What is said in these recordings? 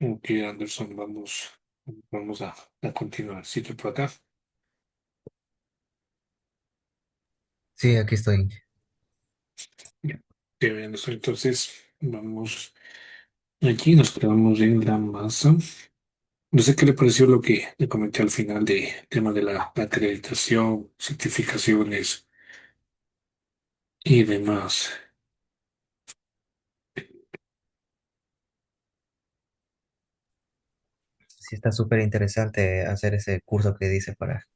Ok, Anderson, vamos a continuar. Sitio por acá. Sí, aquí estoy. Ya. Qué bien, eso. Entonces, vamos. Aquí nos quedamos en la masa. No sé qué le pareció lo que le comenté al final de tema de la acreditación, certificaciones y demás. Sí, está súper interesante hacer ese curso que dice para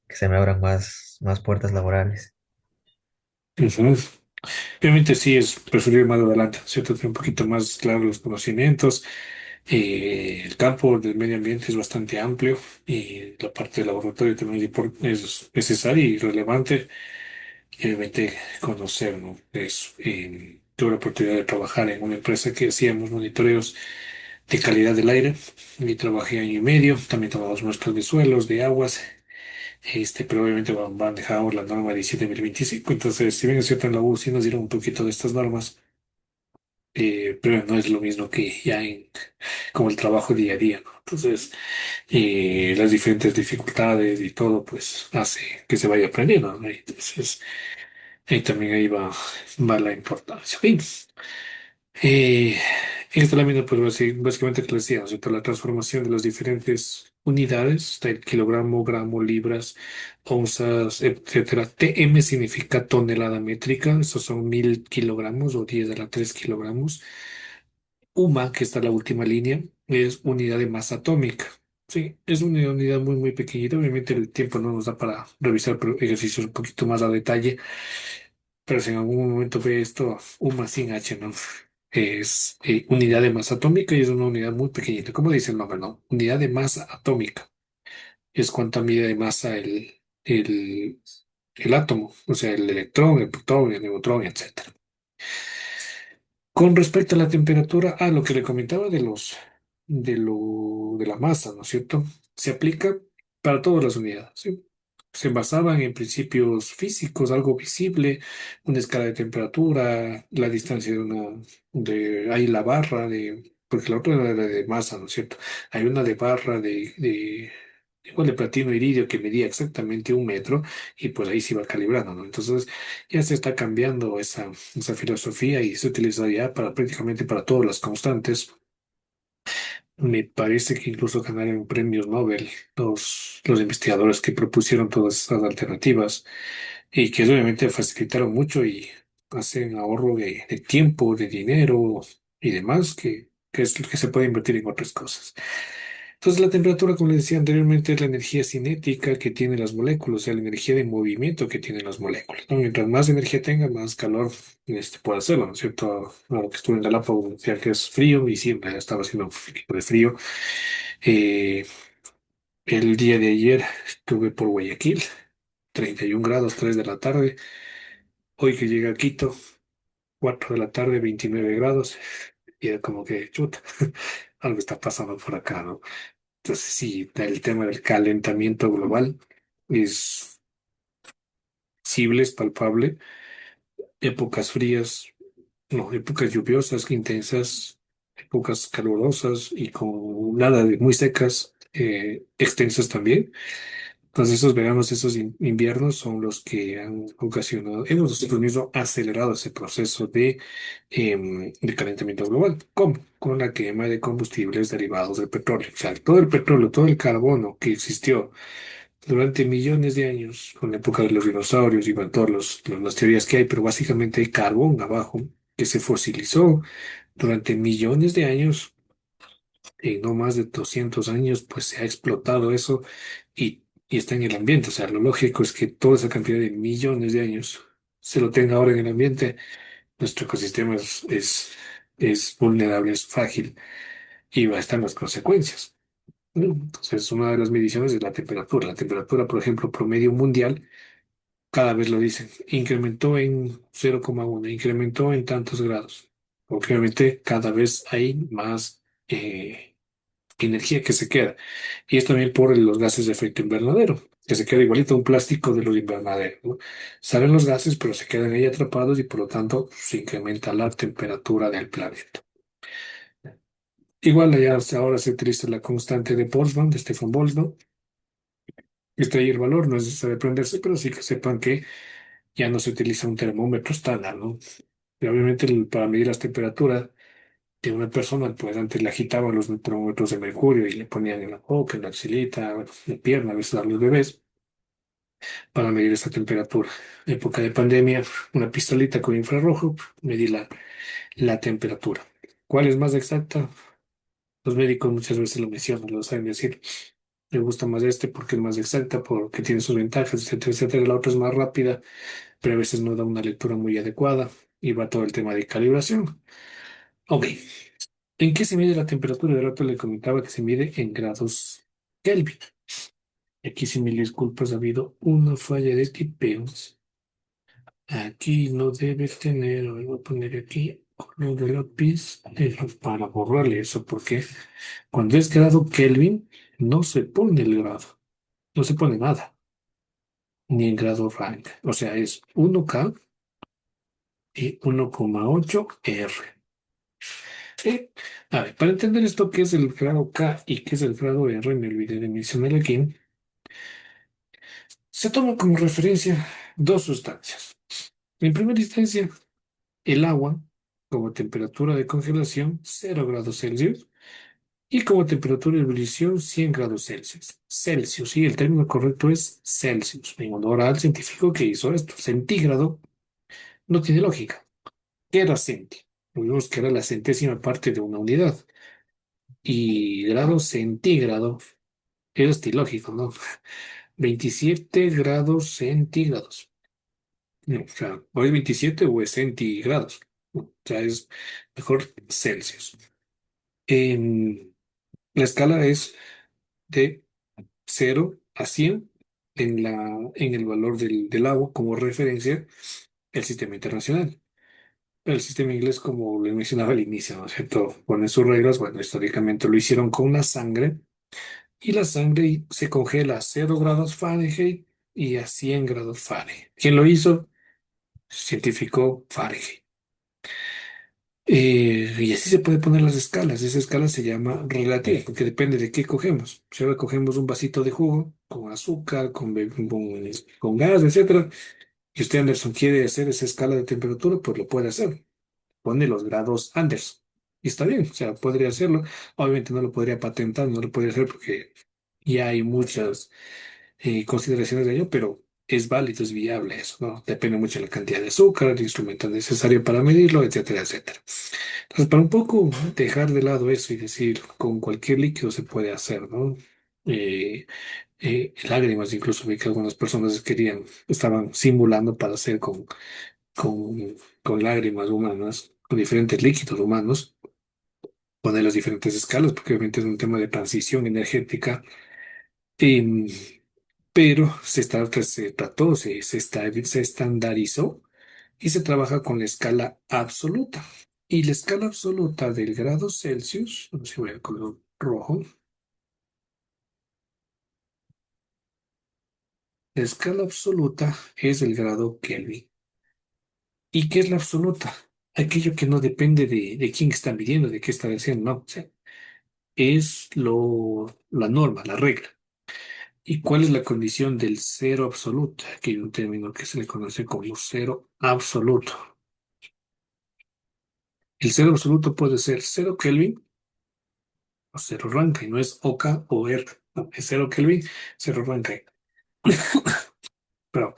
que se me abran más puertas laborales. Eso es. Obviamente sí es preferible más adelante, ¿cierto? Tener un poquito más claro los conocimientos. El campo del medio ambiente es bastante amplio y la parte del laboratorio también es necesaria y relevante. Y obviamente conocer, ¿no? Tuve la oportunidad de trabajar en una empresa que hacíamos monitoreos de calidad del aire y trabajé año y medio. También tomamos muestras de suelos, de aguas, pero obviamente manejamos la norma 17025. Entonces, si bien es cierto, en la U sí nos dieron un poquito de estas normas, pero no es lo mismo que ya como el trabajo día a día, ¿no? Entonces, las diferentes dificultades y todo, pues hace que se vaya aprendiendo, ¿no? Entonces, también ahí va la importancia. Bien. En esta lámina, pues básicamente que les decía, ¿no es cierto? La transformación de las diferentes unidades, está el kilogramo, gramo, libras, onzas, etcétera. TM significa tonelada métrica, esos son 1000 kilogramos o 10 a la 3 kilogramos. UMA, que está en la última línea, es unidad de masa atómica. Sí, es una unidad muy pequeñita. Obviamente el tiempo no nos da para revisar ejercicios un poquito más a detalle, pero si en algún momento ve esto, UMA sin H, ¿no? Es unidad de masa atómica y es una unidad muy pequeñita. ¿Cómo dice el nombre, no? Unidad de masa atómica. Es cuánta mide de masa el átomo, o sea, el electrón, el protón, el neutrón, etcétera. Con respecto a la temperatura, lo que le comentaba de la masa, ¿no es cierto? Se aplica para todas las unidades, ¿sí? Se basaban en principios físicos, algo visible, una escala de temperatura, la distancia ahí la barra porque la otra era de masa, ¿no es cierto? Hay una de barra igual de platino iridio que medía exactamente 1 metro y pues ahí se iba calibrando, ¿no? Entonces, ya se está cambiando esa filosofía y se utiliza ya para prácticamente para todas las constantes. Me parece que incluso ganaron premios Nobel los investigadores que propusieron todas estas alternativas y que obviamente facilitaron mucho y hacen ahorro de tiempo, de dinero y demás, que es lo que se puede invertir en otras cosas. Entonces, la temperatura, como les decía anteriormente, es la energía cinética que tienen las moléculas, o sea, la energía de movimiento que tienen las moléculas, ¿no? Mientras más energía tenga, más calor puede hacerlo, ¿no es cierto? Lo que estuve en Galápagos, decía que es frío y sí, ya estaba haciendo un poquito de frío. Eh, el día de ayer estuve por Guayaquil, 31 grados, 3 de la tarde. Hoy que llegué a Quito, 4 de la tarde, 29 grados. Y era como que, chuta, algo está pasando por acá, ¿no? Entonces, sí, el tema del calentamiento global es visible, es palpable. Épocas frías, no, épocas lluviosas, intensas, épocas calurosas y con nada de muy secas, extensas también. Entonces, esos veranos, esos inviernos son los que han ocasionado, hemos nosotros mismos acelerado ese proceso de calentamiento global. ¿Cómo? Con la quema de combustibles derivados del petróleo. O sea, todo el petróleo, todo el carbono que existió durante millones de años, con la época de los dinosaurios y con todas las teorías que hay, pero básicamente hay carbón abajo que se fosilizó durante millones de años, en no más de 200 años, pues se ha explotado eso y está en el ambiente. O sea, lo lógico es que toda esa cantidad de millones de años se lo tenga ahora en el ambiente. Nuestro ecosistema es vulnerable, es frágil y va a estar en las consecuencias. Entonces, una de las mediciones es la temperatura. La temperatura, por ejemplo, promedio mundial, cada vez lo dicen, incrementó en 0,1, incrementó en tantos grados. Obviamente, cada vez hay más energía que se queda. Y es también por los gases de efecto invernadero, que se queda igualito a un plástico de los invernaderos, ¿no? Salen los gases, pero se quedan ahí atrapados y por lo tanto se incrementa la temperatura del planeta. Igual allá ahora se utiliza la constante de Boltzmann, de Stefan Boltzmann. Está ahí el valor, no es necesario aprenderse, pero sí que sepan que ya no se utiliza un termómetro estándar, ¿no? Y obviamente para medir las temperaturas de una persona, pues antes le agitaban los termómetros de mercurio y le ponían en la boca, en la axilita, bueno, en la pierna, a veces a los bebés, para medir esa temperatura. Época de pandemia, una pistolita con infrarrojo, medí la temperatura. ¿Cuál es más exacta? Los médicos muchas veces lo mencionan, lo saben decir. Le gusta más este porque es más exacta, porque tiene sus ventajas, etcétera, etcétera. La otra es más rápida, pero a veces no da una lectura muy adecuada y va todo el tema de calibración. Ok, ¿en qué se mide la temperatura? De rato le comentaba que se mide en grados Kelvin. Aquí sí mil disculpas, ha habido una falla de tipeo. Aquí no debe tener, voy a poner aquí color de lápiz para borrarle eso, porque cuando es grado Kelvin no se pone el grado, no se pone nada, ni en grado rank. O sea, es 1K y 1,8 R. Sí. A ver, para entender esto, qué es el grado K y qué es el grado R, en el video de mencionar aquí, se toma como referencia dos sustancias. En primera instancia, el agua como temperatura de congelación 0 °C y como temperatura de ebullición 100 grados Celsius. Celsius, y el término correcto es Celsius, en honor al científico que hizo esto. Centígrado no tiene lógica. ¿Qué era centi? Vimos que era la centésima parte de una unidad. Y grado centígrado es ilógico, ¿no? 27 grados centígrados. No, o sea, o es 27 o es centígrados. O sea, es mejor Celsius. En, la escala es de 0 a 100 en el valor del agua como referencia el sistema internacional. El sistema inglés, como les mencionaba al inicio, ¿no es cierto? Pone sus reglas. Bueno, históricamente lo hicieron con la sangre y la sangre se congela a 0 °F y a 100 grados Fahrenheit. ¿Quién lo hizo? Científico Fahrenheit. Y así se puede poner las escalas. Esa escala se llama relativa, porque depende de qué cogemos. Si ahora cogemos un vasito de jugo con azúcar, con gas, etcétera, y usted, Anderson, quiere hacer esa escala de temperatura, pues lo puede hacer. Pone los grados Anders. Y está bien, o sea, podría hacerlo. Obviamente no lo podría patentar, no lo podría hacer porque ya hay muchas consideraciones de ello, pero es válido, es viable eso, ¿no? Depende mucho de la cantidad de azúcar, el instrumento necesario para medirlo, etcétera, etcétera. Entonces, para un poco dejar de lado eso y decir, con cualquier líquido se puede hacer, ¿no? Eh, lágrimas, incluso vi que algunas personas estaban simulando para hacer con, con lágrimas humanas, con diferentes líquidos humanos, poner las diferentes escalas, porque obviamente es un tema de transición energética. Em, pero se trató, se estandarizó y se trabaja con la escala absoluta. Y la escala absoluta del grado Celsius, no sé si voy al color rojo, la escala absoluta es el grado Kelvin. ¿Y qué es la absoluta? Aquello que no depende de quién está midiendo, de qué está diciendo, no. O sea, es la norma, la regla. ¿Y cuál es la condición del cero absoluto? Aquí hay un término que se le conoce como cero absoluto. El cero absoluto puede ser 0 Kelvin o 0 Rankine, no es OK o R, no, es 0 Kelvin, 0 Rankine. Pero,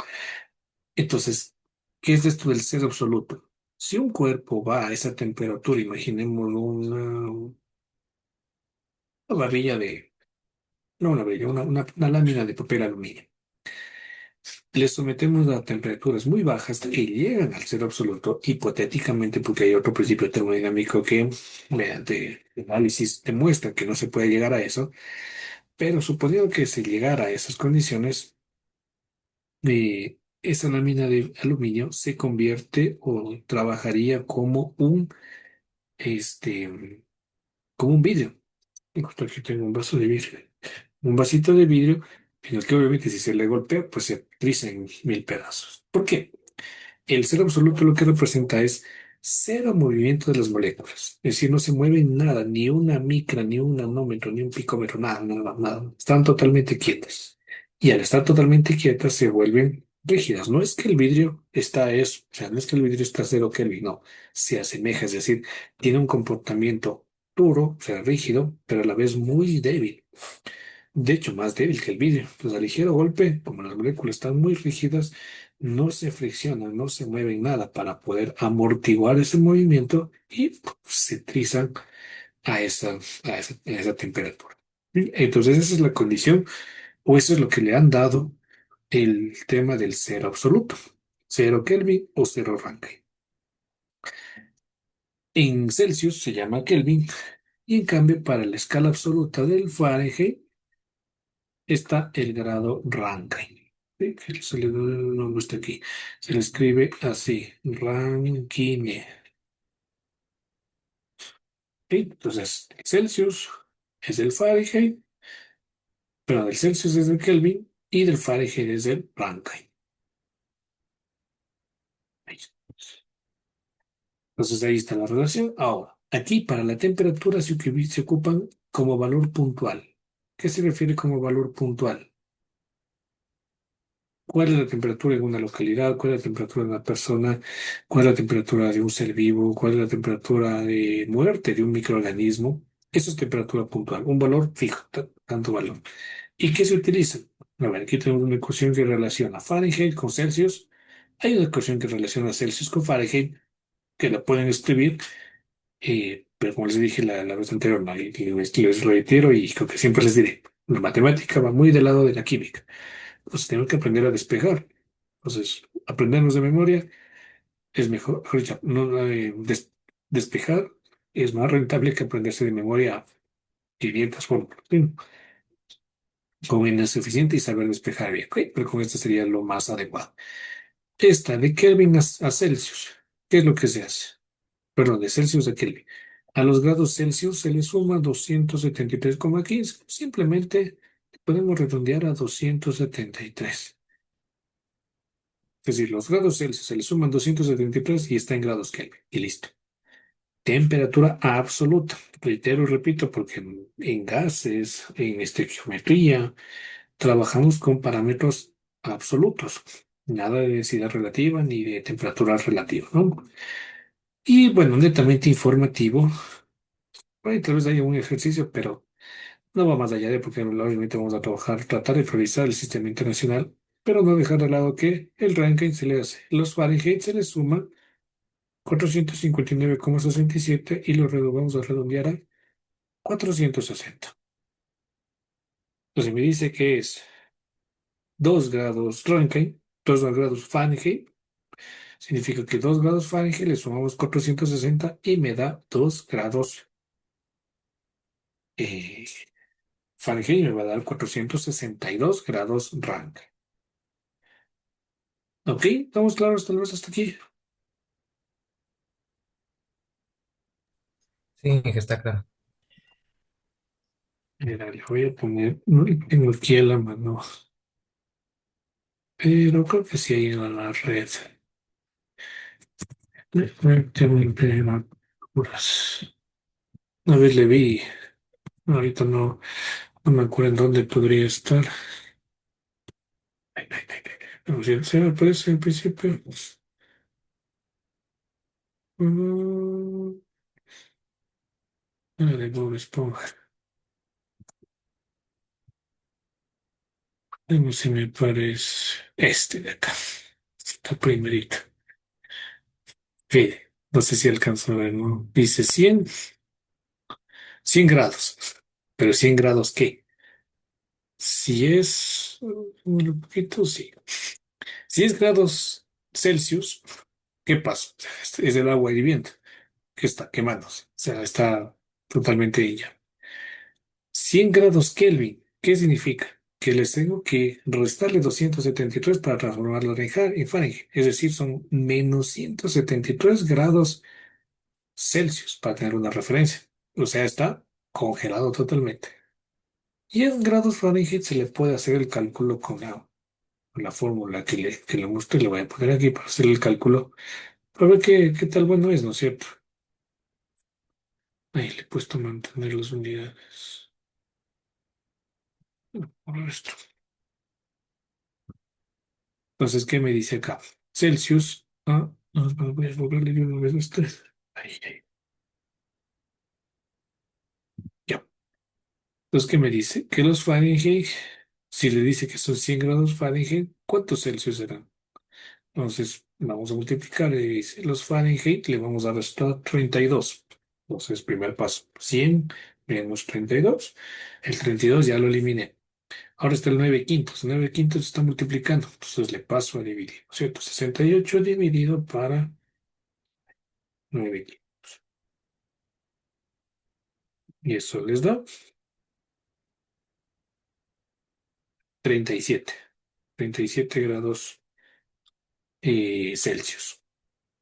entonces, ¿qué es esto del cero absoluto? Si un cuerpo va a esa temperatura, imaginemos una varilla no una varilla, una lámina de papel aluminio. Le sometemos a temperaturas muy bajas que llegan al cero absoluto, hipotéticamente, porque hay otro principio termodinámico que, mediante análisis, demuestra que no se puede llegar a eso. Pero suponiendo que se llegara a esas condiciones, esa lámina de aluminio se convierte o trabajaría este, como un vidrio. Y justo aquí tengo un vaso de vidrio. Un vasito de vidrio en el que obviamente si se le golpea, pues se triza en mil pedazos. ¿Por qué? El cero absoluto lo que representa es cero movimiento de las moléculas. Es decir, no se mueve nada, ni una micra, ni un nanómetro, ni un picómetro, nada, nada, nada. Están totalmente quietas. Y al estar totalmente quietas se vuelven rígidas. No es que el vidrio está eso, o sea, no es que el vidrio está a cero Kelvin, no. Se asemeja, es decir, tiene un comportamiento duro, o sea, rígido, pero a la vez muy débil. De hecho, más débil que el vidrio. Pues a ligero golpe, como las moléculas están muy rígidas, no se friccionan, no se mueven nada para poder amortiguar ese movimiento y se trizan a esa temperatura. ¿Sí? Entonces, esa es la condición, o eso es lo que le han dado el tema del cero absoluto, cero Kelvin o cero Rankine. En Celsius se llama Kelvin y en cambio para la escala absoluta del Fahrenheit está el grado Rankine. Sí, que se le da el nombre está aquí. Se le escribe así, Rankine. ¿Sí? Entonces, Celsius es el Fahrenheit, pero del Celsius es el Kelvin y del Fahrenheit es el Rankine. Ahí. Entonces ahí está la relación. Ahora, aquí para la temperatura se ocupan como valor puntual. ¿Qué se refiere como valor puntual? ¿Cuál es la temperatura en una localidad? ¿Cuál es la temperatura de una persona? ¿Cuál es la temperatura de un ser vivo? ¿Cuál es la temperatura de muerte de un microorganismo? Eso es temperatura puntual, un valor fijo, tanto valor. ¿Y qué se utiliza? A ver, aquí tenemos una ecuación que relaciona Fahrenheit con Celsius. Hay una ecuación que relaciona Celsius con Fahrenheit, que la pueden escribir, pero como les dije la vez anterior, ¿no? Y les reitero y creo que siempre les diré, la matemática va muy del lado de la química. Entonces tenemos que aprender a despejar. Entonces, aprendernos de memoria es mejor dicho, no, despejar es más rentable que aprenderse de memoria 500 fórmulas. ¿Sí? Con N es suficiente y saber despejar bien, ¿ok? Pero con esto sería lo más adecuado. Esta de Kelvin a Celsius, ¿qué es lo que se hace? Perdón, de Celsius a Kelvin. A los grados Celsius se le suma 273,15. Simplemente podemos redondear a 273. Es decir, los grados Celsius se le suman 273 y está en grados Kelvin. Y listo. Temperatura absoluta. Reitero y repito, porque en gases, en estequiometría, trabajamos con parámetros absolutos. Nada de densidad relativa ni de temperatura relativa, ¿no? Y bueno, netamente informativo. Bueno, tal vez haya un ejercicio, pero no va más allá de porque obviamente vamos a trabajar, tratar de priorizar el sistema internacional, pero no dejar de lado que el ranking se le hace. Los Fahrenheit se le suman 459,67 y vamos a redondear a 460. Entonces me dice que es 2 grados Rankine, 2 grados Fahrenheit. Significa que 2 grados Fahrenheit le sumamos 460 y me da 2 grados eh, Fahrenheit y me va a dar 462 grados Rankine. ¿Ok? ¿Estamos claros tal vez hasta aquí? Sí, que está claro. Mira, le voy a poner, no tengo aquí a la mano, pero creo que sí hay en la red. Temperaturas. Una vez le vi, ahorita no me acuerdo en dónde podría estar. Ay, ay, ay, ay. No, sí, se me aparece en principio. Mm, la de Bob Esponja. No se me parece este de acá. Está primerito. Fíjate, no sé si alcanzó a ver, ¿no? Dice 100 grados. Pero 100 grados, ¿qué? Si es un poquito, sí. 10 grados Celsius, ¿qué pasa? Es el agua hirviendo que está quemándose. O sea, está totalmente ella. 100 grados Kelvin, ¿qué significa? Que les tengo que restarle 273 para transformarlo en Fahrenheit. Es decir, son menos 173 grados Celsius para tener una referencia. O sea, está congelado totalmente. Y en grados Fahrenheit se le puede hacer el cálculo con la fórmula que le mostré. Le voy a poner aquí para hacer el cálculo A ver qué tal bueno es, ¿no es cierto? Ahí le he puesto mantener las unidades. Por esto. Entonces, ¿qué me dice acá? Celsius. Ah, no, voy a volverle de una vez esto. Ahí, ahí. Ya. Entonces, ¿qué me dice? Que los Fahrenheit, si le dice que son 100 grados Fahrenheit, ¿cuántos Celsius serán? Entonces, vamos a multiplicar. Y dice, los Fahrenheit le vamos a restar 32. Entonces, primer paso, 100 menos 32. El 32 ya lo eliminé. Ahora está el 9 quintos. El 9 quintos se está multiplicando. Entonces, le paso a dividir, ¿no es cierto? 68 dividido para 9 quintos. Y eso les da 37. 37 grados Celsius.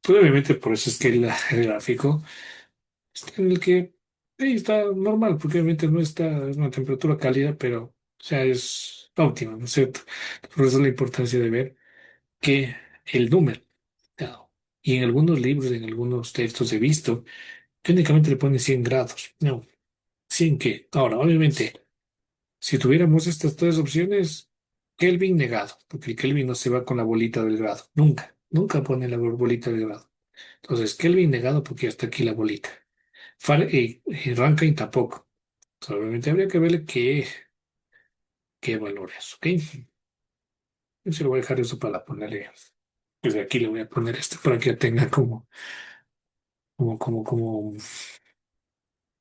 Pues obviamente por eso es que el gráfico está en el que está normal, porque obviamente no está, es una temperatura cálida, pero o sea, es óptima, ¿no es cierto? Por eso es la importancia de ver que el número, claro, y en algunos libros, en algunos textos he visto que únicamente le ponen 100 grados. No, 100 qué. Ahora, obviamente, si tuviéramos estas tres opciones, Kelvin negado, porque el Kelvin no se va con la bolita del grado, nunca, nunca pone la bolita del grado. Entonces, Kelvin negado porque ya está aquí la bolita. Rankine tampoco. Solamente habría que verle qué valor es, ¿ok? Yo se lo voy a dejar eso para ponerle. Desde aquí le voy a poner este para que tenga como,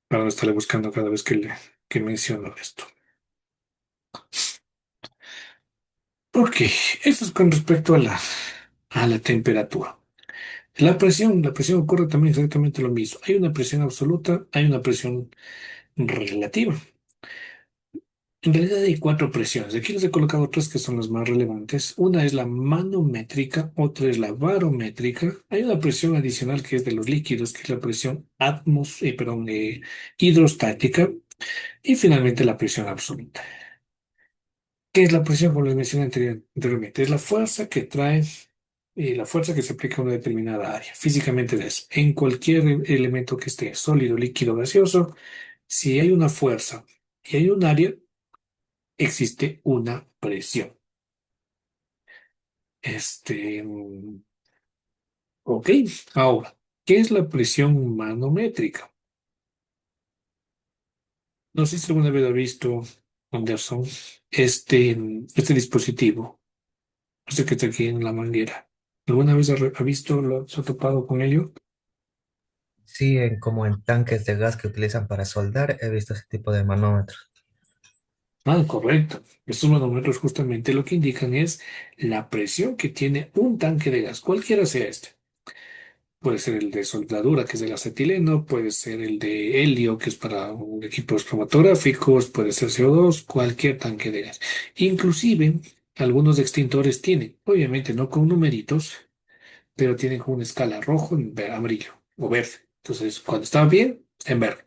para no estarle buscando cada vez que menciono esto. Ok, esto es con respecto a la temperatura. La presión ocurre también exactamente lo mismo. Hay una presión absoluta, hay una presión relativa. En realidad hay cuatro presiones. Aquí les he colocado tres que son las más relevantes. Una es la manométrica, otra es la barométrica. Hay una presión adicional que es de los líquidos, que es la presión hidrostática. Y finalmente la presión absoluta. ¿Qué es la presión? Como les mencioné anteriormente, es la fuerza que trae, la fuerza que se aplica a una determinada área. Físicamente es en cualquier elemento que esté sólido, líquido, gaseoso, si hay una fuerza y hay un área, existe una presión. Ok, ahora, ¿qué es la presión manométrica? No sé si alguna vez ha visto, Anderson, este dispositivo, este que está aquí en la manguera. ¿Alguna vez ha visto, se ha topado con ello? Sí, como en tanques de gas que utilizan para soldar, he visto ese tipo de manómetros. Ah, correcto. Estos manómetros justamente lo que indican es la presión que tiene un tanque de gas, cualquiera sea este. Puede ser el de soldadura, que es el acetileno, puede ser el de helio, que es para equipos cromatográficos, puede ser CO2, cualquier tanque de gas. Inclusive, algunos extintores tienen, obviamente no con numeritos, pero tienen como una escala rojo, amarillo o verde. Entonces, cuando está bien, en verde.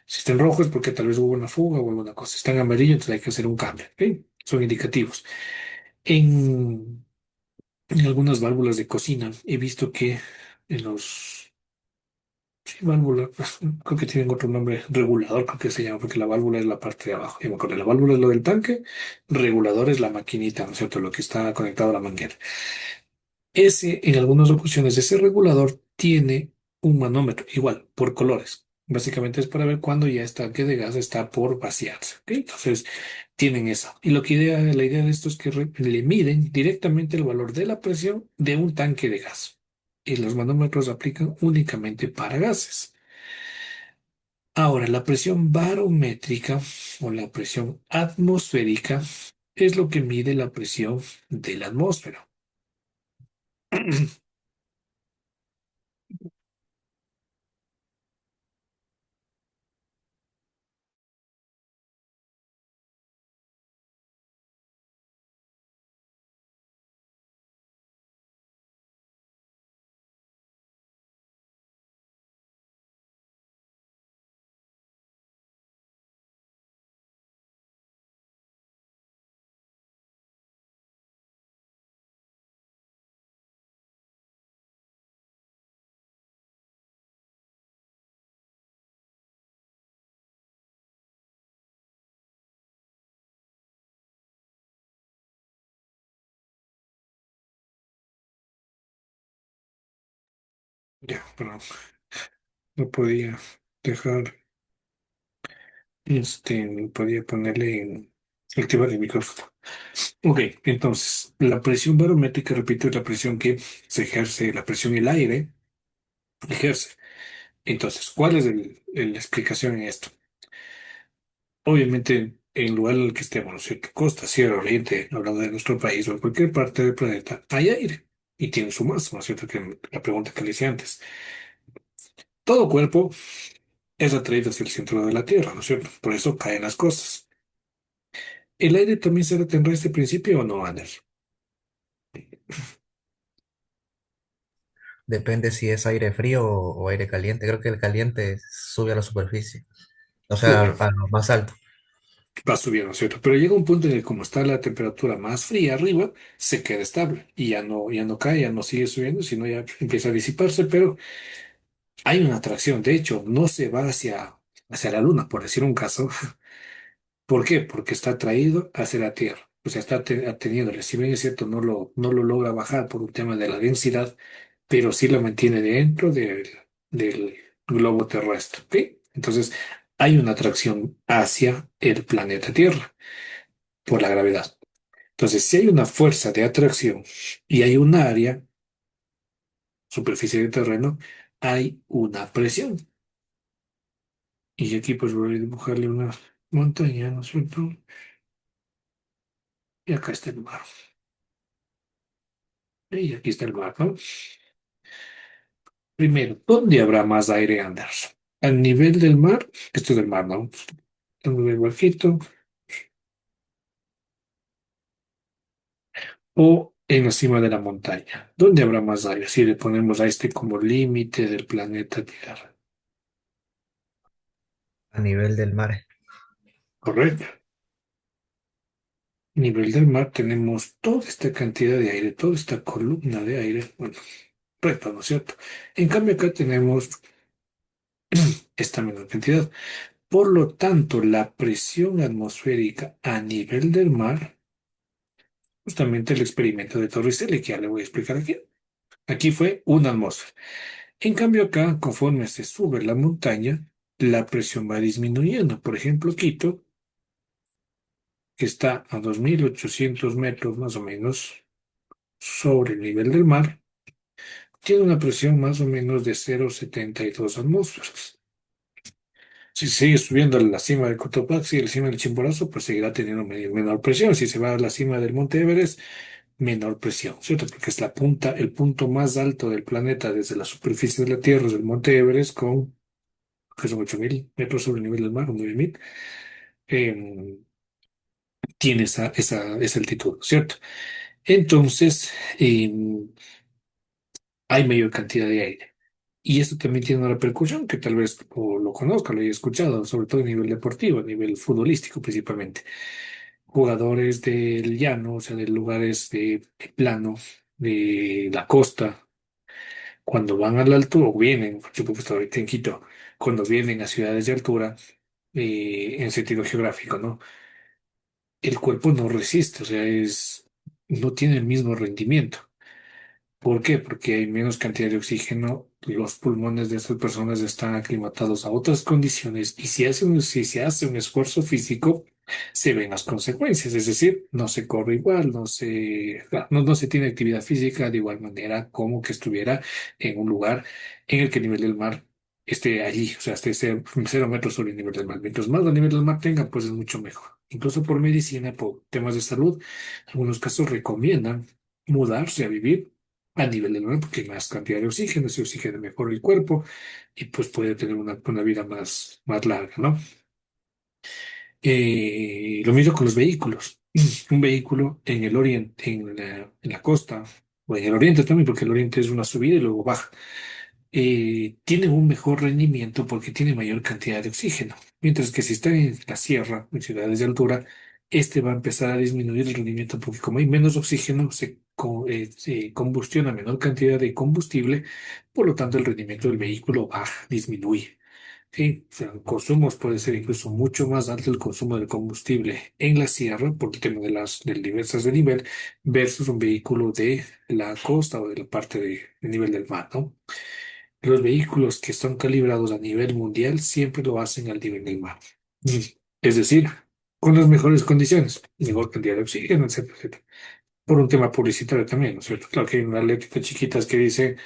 Si está en rojo es porque tal vez hubo una fuga o alguna cosa. Si está en amarillo, entonces hay que hacer un cambio. ¿Ok? Son indicativos. En, en algunas válvulas de cocina he visto que en los... Sí, válvula, creo que tienen otro nombre, regulador creo que se llama, porque la válvula es la parte de abajo. Ya me acuerdo, la válvula es lo del tanque, regulador es la maquinita, ¿no es cierto? Lo que está conectado a la manguera. En algunas ocasiones, ese regulador tiene un manómetro, igual, por colores. Básicamente es para ver cuándo ya está, tanque de gas está por vaciarse. ¿Ok? Entonces, tienen eso. Y la idea de esto es que le miden directamente el valor de la presión de un tanque de gas. Y los manómetros se aplican únicamente para gases. Ahora, la presión barométrica o la presión atmosférica es lo que mide la presión de la atmósfera. Ya, pero no podía dejar, no podía ponerle en activar el micrófono. Ok, entonces, la presión barométrica, repito, es la presión que se ejerce, la presión en el aire ejerce. Entonces, ¿cuál es la explicación en esto? Obviamente, en el lugar en el que estemos, ¿no es cierto? Costa, Sierra, Oriente, hablando de nuestro país o en cualquier parte del planeta, hay aire y tiene su masa, ¿no es cierto? Que la pregunta que le hice antes. Todo cuerpo es atraído hacia el centro de la Tierra, ¿no es cierto? Por eso caen las cosas. ¿El aire también se tendrá este principio o no, Anders? Depende si es aire frío o aire caliente. Creo que el caliente sube a la superficie, o sea, Sube, a lo más alto. va subiendo, ¿no es cierto? Pero llega un punto en el que como está la temperatura más fría arriba, se queda estable y ya no cae, ya no sigue subiendo, sino ya empieza a disiparse, pero hay una atracción. De hecho, no se va hacia la luna, por decir un caso. ¿Por qué? Porque está atraído hacia la Tierra. O sea, está teniéndole. Si bien es cierto, no lo logra bajar por un tema de la densidad, pero sí lo mantiene dentro del globo terrestre. ¿Ok? Entonces, hay una atracción hacia el planeta Tierra por la gravedad. Entonces, si hay una fuerza de atracción y hay un área, superficie de terreno, hay una presión. Y aquí pues voy a dibujarle una montaña, ¿no es cierto? Y acá está el mar. Y aquí está el mar, ¿no? Primero, ¿dónde habrá más aire, Anderson? ¿Al nivel del mar? Esto es el mar, ¿no? ¿Dónde el barquito? ¿O en la cima de la montaña? ¿Dónde habrá más aire? Si le ponemos a este como límite del planeta Tierra. A nivel del mar. ¿Correcto? Nivel del mar tenemos toda esta cantidad de aire, toda esta columna de aire, bueno, recta, ¿no es cierto? En cambio acá tenemos esta menor cantidad. Por lo tanto, la presión atmosférica a nivel del mar, justamente el experimento de Torricelli, que ya le voy a explicar aquí. Aquí fue una atmósfera. En cambio acá, conforme se sube la montaña, la presión va disminuyendo. Por ejemplo, Quito, que está a 2.800 metros más o menos sobre el nivel del mar, tiene una presión más o menos de 0,72 atmósferas. Si sigue subiendo a la cima del Cotopaxi y la cima del Chimborazo, pues seguirá teniendo menor presión. Si se va a la cima del Monte Everest, menor presión, ¿cierto? Porque es la punta, el punto más alto del planeta desde la superficie de la Tierra, es el Monte Everest, con, que son 8.000 metros sobre el nivel del mar, o 9.000, eh, tiene esa altitud, ¿cierto? Entonces, hay mayor cantidad de aire. Y esto también tiene una repercusión que tal vez lo conozca, lo haya escuchado, sobre todo a nivel deportivo, a nivel futbolístico principalmente. Jugadores del llano, o sea, de lugares de plano, de la costa, cuando van al alto o vienen, yo porque estoy ahorita en Quito, cuando vienen a ciudades de altura, en sentido geográfico, ¿no? El cuerpo no resiste, o sea, no tiene el mismo rendimiento. ¿Por qué? Porque hay menos cantidad de oxígeno, los pulmones de estas personas están aclimatados a otras condiciones y si se hace un esfuerzo físico, se ven las consecuencias, es decir, no se corre igual, no se tiene actividad física de igual manera como que estuviera en un lugar en el que el nivel del mar esté allí, o sea, esté 0 metros sobre el nivel del mar. Mientras más al nivel del mar tenga, pues es mucho mejor. Incluso por medicina, por temas de salud, en algunos casos recomiendan mudarse a vivir a nivel del mar porque hay más cantidad de oxígeno, se oxigena mejor el cuerpo y pues puede tener una vida más larga, ¿no? Lo mismo con los vehículos. Un vehículo en el oriente, en la costa, o en el oriente también, porque el oriente es una subida y luego baja, tiene un mejor rendimiento porque tiene mayor cantidad de oxígeno. Mientras que si está en la sierra, en ciudades de altura, este va a empezar a disminuir el rendimiento porque como hay menos oxígeno, se combustiona menor cantidad de combustible, por lo tanto el rendimiento del vehículo baja, disminuye. Sí, o sea, el consumo puede ser incluso mucho más alto el consumo de combustible en la sierra por el tema del diversas de nivel versus un vehículo de la costa o de la parte de nivel del mar, ¿no? los vehículos que son calibrados a nivel mundial siempre lo hacen al nivel del mar. Mm. Es decir, con las mejores condiciones, mejor cantidad de oxígeno, etcétera, etcétera. Por un tema publicitario también, ¿no es cierto? Claro que hay unas letras chiquitas que dice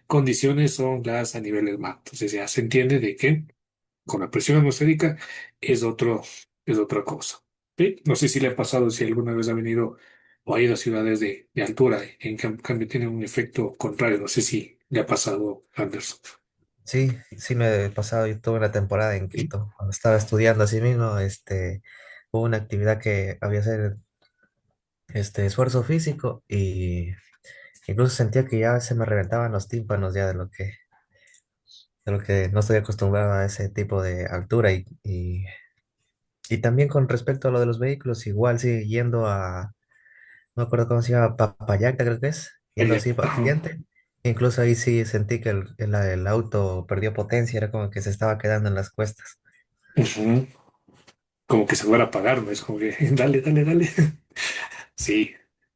condiciones son las a nivel del mar. Entonces ya se entiende de que con la presión atmosférica es otro, es otra cosa. ¿Sí? No sé si le ha pasado, si alguna vez ha venido o ha ido a ciudades de altura, en cambio tiene un efecto contrario. No sé si le ha pasado, Anderson. Sí, sí me he pasado, yo tuve una temporada en Quito, cuando estaba estudiando así mismo, hubo una actividad que había que hacer esfuerzo físico y incluso sentía que ya se me reventaban los tímpanos ya de lo que no estoy acostumbrado a ese tipo de altura y también con respecto a lo de los vehículos, igual sí, yendo a, no me acuerdo cómo se llama, Papayacta creo que es, yendo Ella, así para ajá, Oriente, incluso ahí sí sentí que el auto perdió potencia, era como que se estaba quedando en las cuestas. ujú. Como que se fuera a apagar, ¿no? Es como que, dale, dale, dale. Sí,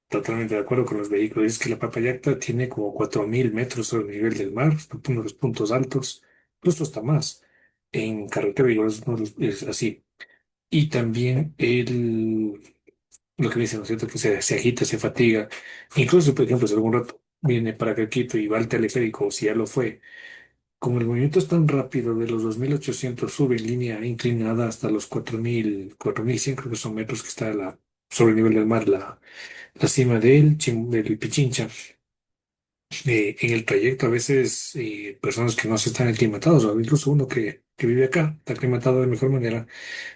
totalmente de acuerdo con los vehículos. Es que la Papayacta tiene como 4000 metros sobre el nivel del mar, es uno de los puntos altos, incluso hasta más. En carretera, digo, es así. Y también lo que dicen, ¿no es cierto? Que se agita, se fatiga. Incluso, por ejemplo, si algún rato viene para acá a Quito y va al teleférico, o si ya lo fue, como el movimiento es tan rápido, de los 2800 sube en línea inclinada hasta los 4100 creo que son metros que está sobre el nivel del mar, la cima del Pichincha. En el trayecto, a veces, personas que no se están aclimatados, o incluso uno que vive acá, está aclimatado de mejor manera,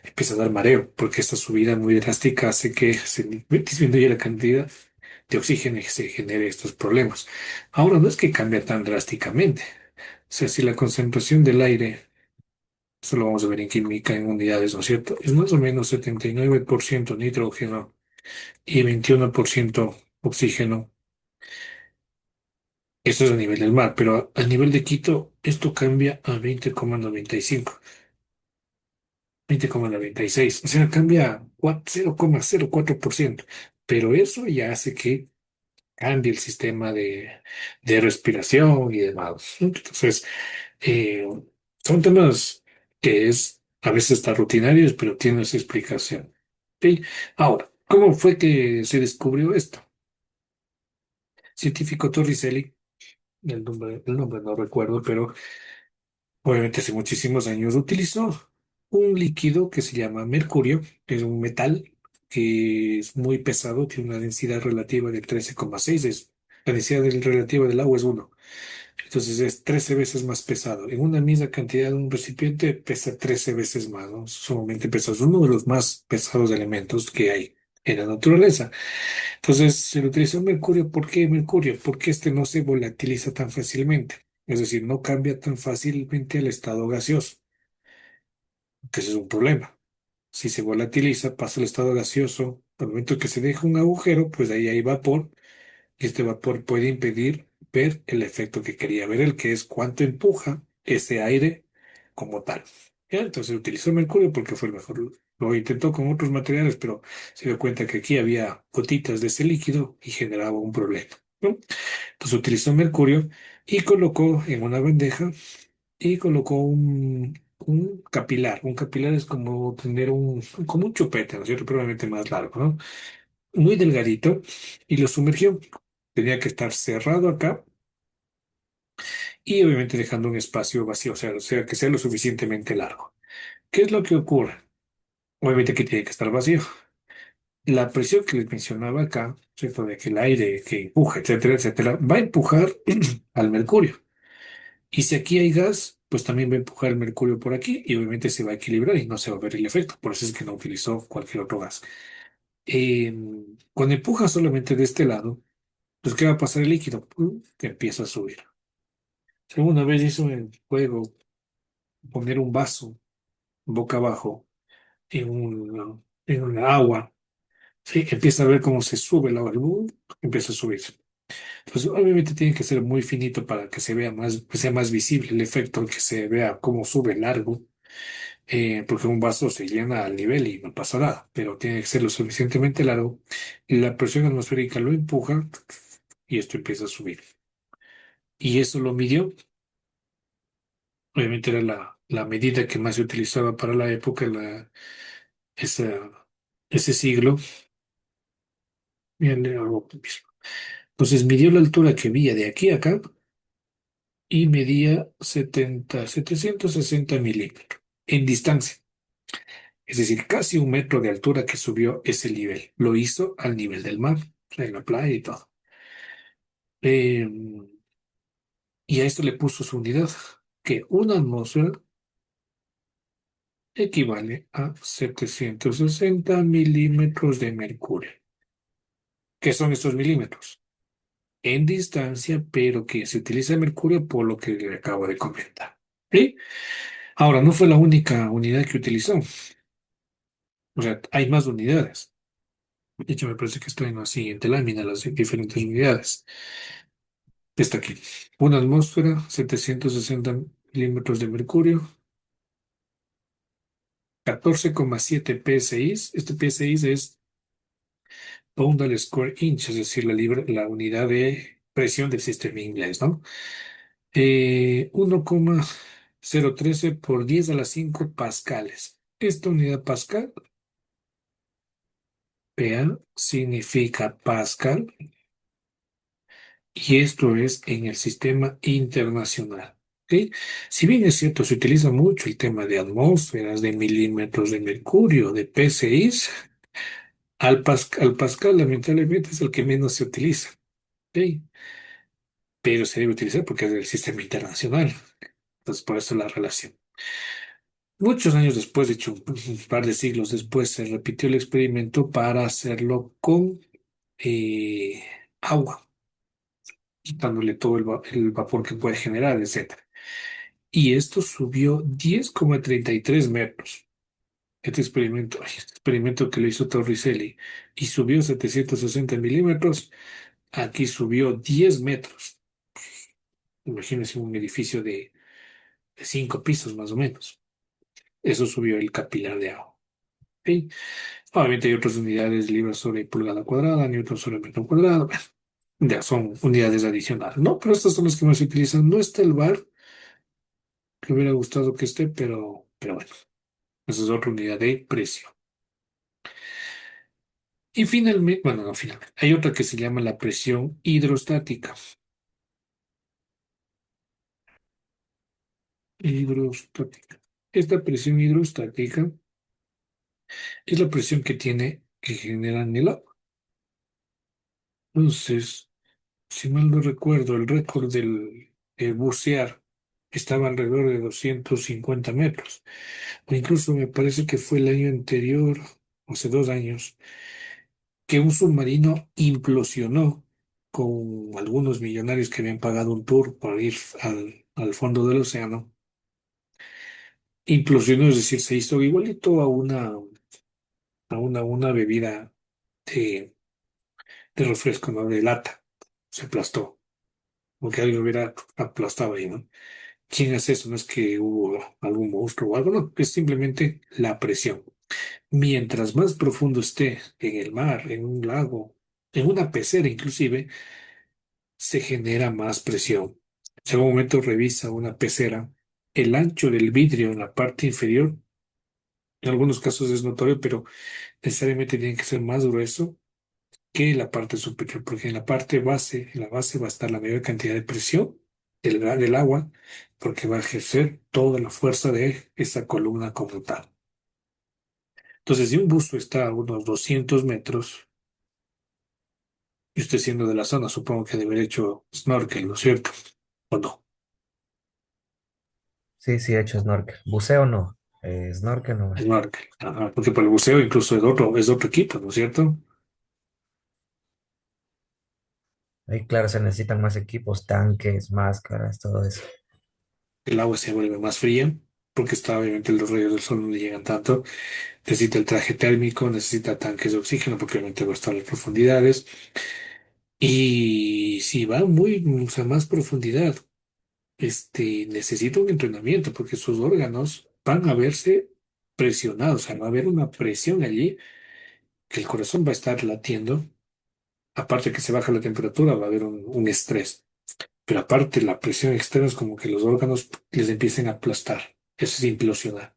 empieza a dar mareo, porque esta subida muy drástica hace que se disminuya la cantidad de oxígeno y se genere estos problemas. Ahora, no es que cambia tan drásticamente. O sea, si la concentración del aire, eso lo vamos a ver en química en unidades, ¿no es cierto? Es más o menos 79% nitrógeno y 21% oxígeno. Esto es a nivel del mar, pero al nivel de Quito esto cambia a 20,95, 20,96. O sea, cambia 0,04%. Pero eso ya hace que cambie el sistema de respiración y demás. Entonces, eh, son temas que es a veces tan rutinarios, pero tienen su explicación. ¿Sí? Ahora, ¿cómo fue que se descubrió esto? Científico Torricelli, el nombre no recuerdo, pero obviamente hace muchísimos años utilizó un líquido que se llama mercurio, que es un metal que es muy pesado, tiene una densidad relativa de 13,6. La densidad relativa del agua es 1. Entonces es 13 veces más pesado. En una misma cantidad de un recipiente pesa 13 veces más, ¿no? Sumamente pesado. Es uno de los más pesados elementos que hay en la naturaleza. Entonces se le utilizó mercurio. ¿Por qué mercurio? Porque este no se volatiliza tan fácilmente. Es decir, no cambia tan fácilmente al estado gaseoso, que ese es un problema. Si se volatiliza, pasa al estado gaseoso. Al momento que se deja un agujero, pues ahí hay vapor. Y este vapor puede impedir ver el efecto que quería ver, el que es cuánto empuja ese aire como tal. ¿Ya? Entonces utilizó mercurio porque fue el mejor. Lo intentó con otros materiales, pero se dio cuenta que aquí había gotitas de ese líquido y generaba un problema, ¿no? Entonces utilizó mercurio y colocó en una bandeja y colocó un capilar. Un capilar es como tener como un chupete, ¿no es cierto? Probablemente más largo, ¿no? Muy delgadito y lo sumergió. Tenía que estar cerrado acá y obviamente dejando un espacio vacío, o sea, que sea lo suficientemente largo. ¿Qué es lo que ocurre? Obviamente que tiene que estar vacío. La presión que les mencionaba acá, ¿cierto? De que el aire que empuja, etcétera, etcétera, va a empujar al mercurio. Y si aquí hay gas, pues también va a empujar el mercurio por aquí y obviamente se va a equilibrar y no se va a ver el efecto. Por eso es que no utilizó cualquier otro gas. Eh, Cuando empuja solamente de este lado, pues ¿qué va a pasar el líquido? Que empieza a subir. Si alguna vez hizo el juego poner un vaso boca abajo en una agua, ¿sí? Empieza a ver cómo se sube el agua, empieza a subir. Entonces, obviamente tiene que ser muy finito para que se vea más, que sea más visible el efecto, que se vea cómo sube largo, porque un vaso se llena al nivel y no pasa nada, pero tiene que ser lo suficientemente largo. Y la presión atmosférica lo empuja y esto empieza a subir. Y eso lo midió Obviamente era la medida que más se utilizaba para la época, esa, ese siglo. Bien, entonces midió la altura que veía de aquí a acá y medía 760 milímetros en distancia. Es decir, casi 1 metro de altura que subió ese nivel. Lo hizo al nivel del mar, en la playa y todo. Eh, y a esto le puso su unidad, que una atmósfera equivale a 760 milímetros de mercurio. ¿Qué son estos milímetros? En distancia, pero que se utiliza mercurio por lo que le acabo de comentar. ¿Sí? Ahora, no fue la única unidad que utilizó. O sea, hay más unidades. De hecho, me parece que estoy en la siguiente lámina, las diferentes unidades. Está aquí. Una atmósfera, 760 milímetros de mercurio, 14,7 PSI. Este PSI es pound al square inch, es decir, la unidad de presión del sistema inglés, ¿no? 1,013 por 10 a la 5 pascales. Esta unidad pascal, PA, significa pascal, y esto es en el sistema internacional. ¿Ok? Si bien es cierto, se utiliza mucho el tema de atmósferas, de milímetros de mercurio, de PSI, al pascal lamentablemente es el que menos se utiliza. ¿Ok? Pero se debe utilizar porque es del sistema internacional. Entonces, por eso la relación. Muchos años después, de hecho, un par de siglos después, se repitió el experimento para hacerlo con eh, agua, quitándole todo el vapor que puede generar, etcétera. Y esto subió 10,33 metros. Este experimento que lo hizo Torricelli, y subió 760 milímetros, aquí subió 10 metros. Imagínense un edificio de 5 pisos más o menos. Eso subió el capilar de agua. ¿Ok? Obviamente hay otras unidades, libras sobre pulgada cuadrada, newton sobre metro cuadrado. Bueno, ya son unidades adicionales, ¿no? Pero estas son las que más se utilizan. No está el bar, que hubiera gustado que esté, pero bueno, esa es otra unidad de presión. Y finalmente, bueno, no finalmente, hay otra que se llama la presión hidrostática. Hidrostática. Esta presión hidrostática es la presión que generan el agua. Entonces, si mal no recuerdo, el récord de bucear estaba alrededor de 250 metros. O incluso me parece que fue el año anterior, hace 2 años, que un submarino implosionó con algunos millonarios que habían pagado un tour para ir al fondo del océano. Implosionó, es decir, se hizo igualito a una bebida de, de refresco, ¿no? De lata. Se aplastó, porque alguien hubiera aplastado ahí, ¿no? ¿Quién hace eso? No es que hubo algún monstruo o algo, no, es simplemente la presión. Mientras más profundo esté en el mar, en un lago, en una pecera inclusive, se genera más presión. Si en algún momento revisa una pecera, el ancho del vidrio en la parte inferior, en algunos casos es notorio, pero necesariamente tiene que ser más grueso que la parte superior, porque en la base va a estar la mayor cantidad de presión del agua, porque va a ejercer toda la fuerza de esa columna como tal. Entonces, si un buzo está a unos 200 metros, y usted siendo de la zona, supongo que debe haber hecho snorkel, ¿no es cierto? ¿O no? Sí, sí, he hecho snorkel. Buceo no, snorkel no. Snorkel. Ajá, porque para el buceo incluso es otro equipo, ¿no es cierto? Ahí, claro, se necesitan más equipos, tanques, máscaras, todo eso. El agua se vuelve más fría, porque está obviamente los rayos del sol no le llegan tanto. Necesita el traje térmico, necesita tanques de oxígeno, porque obviamente va a estar a las profundidades. Y si va muy, o sea, más profundidad, necesita un entrenamiento, porque sus órganos van a verse presionados, o sea, va a haber una presión allí, que el corazón va a estar latiendo. Aparte que se baja la temperatura, va a haber un estrés. pero aparte la presión externa es como que los órganos les empiecen a aplastar. Eso es implosionar.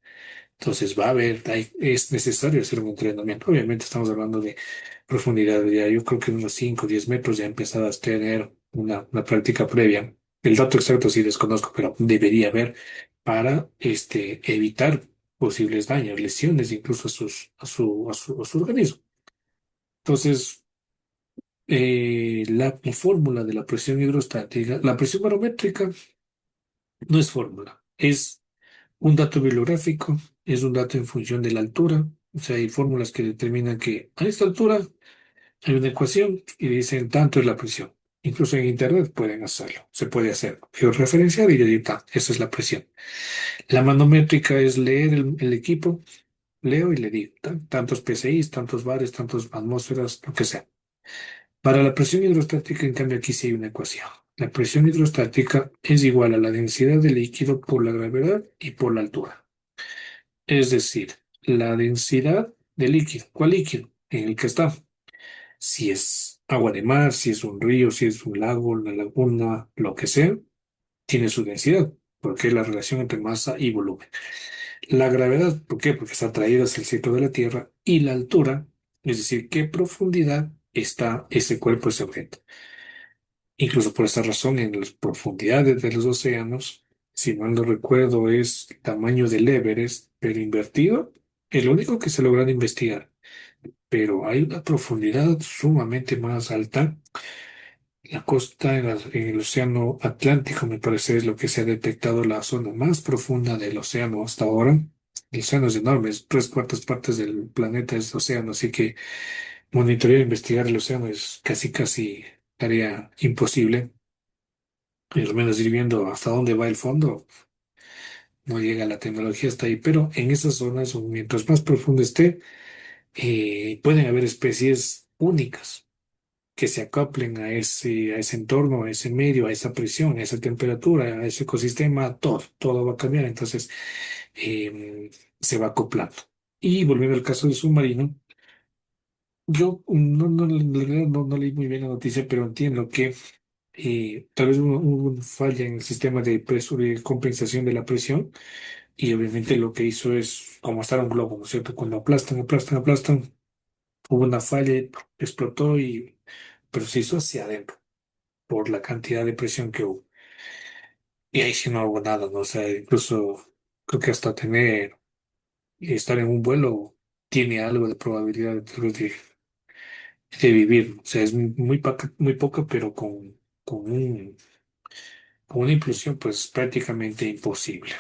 Entonces va a haber, es necesario hacer un entrenamiento. Obviamente estamos hablando de profundidad, ya yo creo que en unos 5 o 10 metros ya empezabas a tener una práctica previa. El dato exacto sí desconozco, pero debería haber para evitar posibles daños, lesiones incluso a su organismo. Entonces, la fórmula de la presión hidrostática, la presión barométrica no es fórmula, es un dato bibliográfico, es un dato en función de la altura. O sea, hay fórmulas que determinan que a esta altura hay una ecuación y dicen tanto es la presión. Incluso en Internet pueden hacerlo. Se puede hacer georreferenciar y decir, esa es la presión. La manométrica es leer el equipo, leo y le digo tantos PSI, tantos bares, tantos atmósferas, lo que sea. Para la presión hidrostática, en cambio, aquí sí hay una ecuación. La presión hidrostática es igual a la densidad del líquido por la gravedad y por la altura. Es decir, la densidad del líquido. ¿Cuál líquido? En el que está. Si es agua de mar, si es un río, si es un lago, una laguna, lo que sea, tiene su densidad, porque es la relación entre masa y volumen. La gravedad, ¿por qué? Porque está atraída hacia el centro de la Tierra y la altura, es decir, qué profundidad está ese cuerpo, ese objeto. Incluso por esta razón, en las profundidades de los océanos, si mal no recuerdo, es el tamaño del Everest, pero invertido, es lo único que se logra investigar. Pero hay una profundidad sumamente más alta. La costa en el océano Atlántico, me parece, es lo que se ha detectado la zona más profunda del océano hasta ahora. El océano es enorme, es 3/4 partes del planeta es océano, así que monitorear e investigar el océano es casi, casi tarea imposible. Y al menos ir viendo hasta dónde va el fondo, no llega la tecnología hasta ahí, pero en esas zonas, o mientras más profundo esté, pueden haber especies únicas que se acoplen a ese entorno, a ese medio, a esa presión, a esa temperatura, a ese ecosistema, todo va a cambiar, entonces se va acoplando. Y volviendo al caso del submarino, yo en realidad no leí muy bien la noticia, pero entiendo que tal vez hubo una falla en el sistema de compensación de la presión y obviamente lo que hizo es como estar un globo, ¿no es cierto? Cuando aplastan, hubo una falla, y explotó pero se hizo hacia adentro por la cantidad de presión que hubo. Y ahí sí no hubo nada, ¿no? O sea, incluso creo que hasta tener y estar en un vuelo tiene algo de probabilidad de vivir. O sea, es muy poca, pero con una implosión pues prácticamente imposible.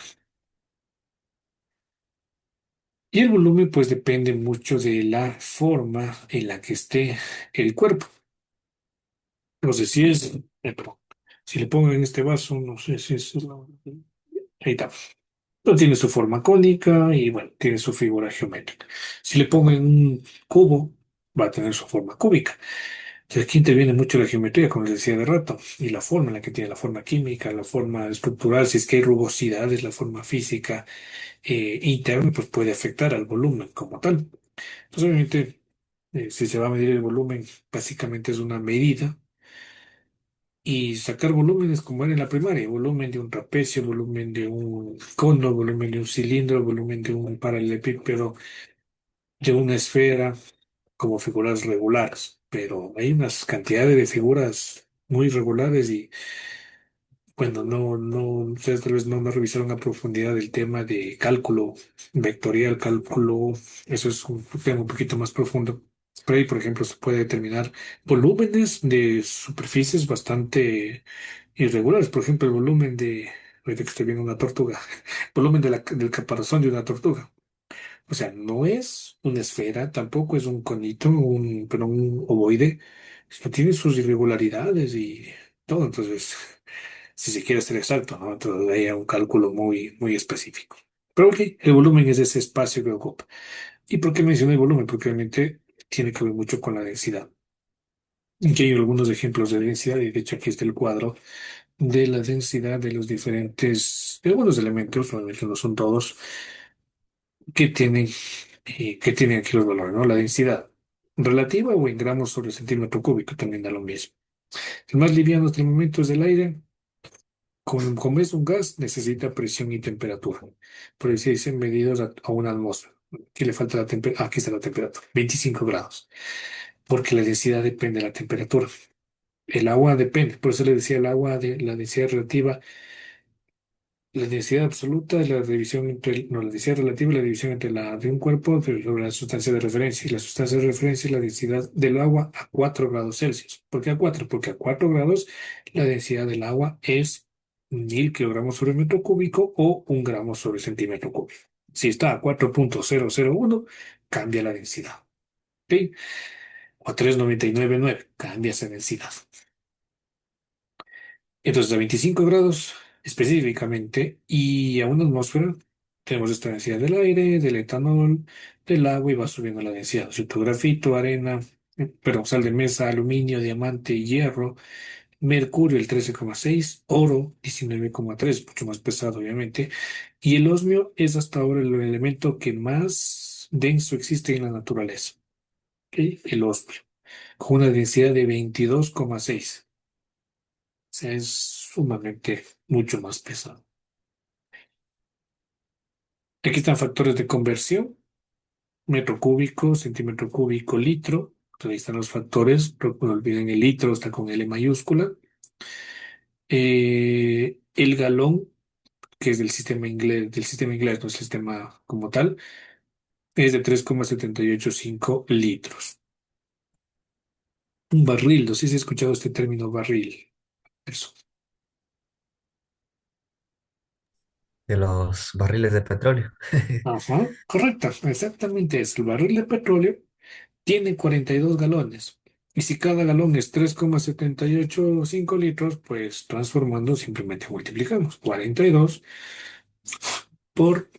Y el volumen pues depende mucho de la forma en la que esté el cuerpo. No sé si es, perdón, si le pongo en este vaso, no sé si es, ahí está. No tiene su forma cónica y bueno, tiene su figura geométrica. Si le pongo en un cubo, va a tener su forma cúbica. Entonces aquí interviene mucho la geometría, como les decía de rato, y la forma en la que tiene la forma química, la forma estructural, si es que hay rugosidades, la forma física interna, pues puede afectar al volumen como tal. Entonces, obviamente, si se va a medir el volumen, básicamente es una medida y sacar volúmenes como era en la primaria, volumen de un trapecio, volumen de un cono, volumen de un cilindro, volumen de un paralelepípedo, de una esfera, como figuras regulares. Pero hay unas cantidades de figuras muy regulares y bueno, ustedes tal vez no revisaron a profundidad el tema de cálculo vectorial, cálculo, eso es un tema un poquito más profundo. Pero ahí, por ejemplo, se puede determinar volúmenes de superficies bastante irregulares. Por ejemplo, el volumen ahorita que estoy viendo una tortuga, volumen del caparazón de una tortuga. O sea, no es una esfera, tampoco es un conito, pero un ovoide. Esto tiene sus irregularidades y todo. Entonces, si se quiere ser exacto, ¿no? Entonces, hay un cálculo muy específico. Pero ok, el volumen es ese espacio que ocupa. ¿Y por qué mencioné el volumen? Porque obviamente tiene que ver mucho con la densidad. Aquí hay algunos ejemplos de densidad, y de hecho aquí está el cuadro de la densidad de los de algunos elementos, obviamente no son todos, que tienen, que tienen aquí los valores, ¿no? La densidad relativa o en gramos sobre centímetro cúbico también da lo mismo. El más liviano hasta el momento es el aire, Como es un gas, necesita presión y temperatura. Por eso dicen medidos a una atmósfera. Aquí le falta la temperatura. Aquí está la temperatura, 25 grados. Porque la densidad depende de la temperatura. El agua depende. Por eso le decía el agua de la densidad relativa. La densidad absoluta es la división no, la densidad relativa es la división entre la de un cuerpo sobre la sustancia de referencia. Y la sustancia de referencia es la densidad del agua a 4 grados Celsius. ¿Por qué a 4? Porque a 4 grados la densidad del agua es 1000 kilogramos sobre metro cúbico o 1 gramo sobre centímetro cúbico. Si está a 4,001, cambia la densidad. ¿Ok? O 3,999, cambia esa densidad. Entonces, a 25 grados específicamente y a una atmósfera, tenemos esta densidad del aire, del etanol, del agua y va subiendo la densidad. Si tu grafito, arena, perdón, sal de mesa, aluminio, diamante, hierro, mercurio, el 13,6, oro, 19,3, mucho más pesado, obviamente. Y el osmio es hasta ahora el elemento que más denso existe en la naturaleza. ¿Ok? El osmio, con una densidad de 22,6. Sea, es sumamente mucho más pesado. Aquí están factores de conversión, metro cúbico, centímetro cúbico, litro. Entonces, ahí están los factores, pero no olviden el litro, está con L mayúscula. El galón, que es del sistema inglés, no el sistema como tal, es de 3,785 litros. Un barril, no sé si has escuchado este término barril. Eso. De los barriles de petróleo. Ajá, correcto, exactamente es. El barril de petróleo tiene 42 galones. Y si cada galón es 3,785 litros, pues transformando simplemente multiplicamos 42 por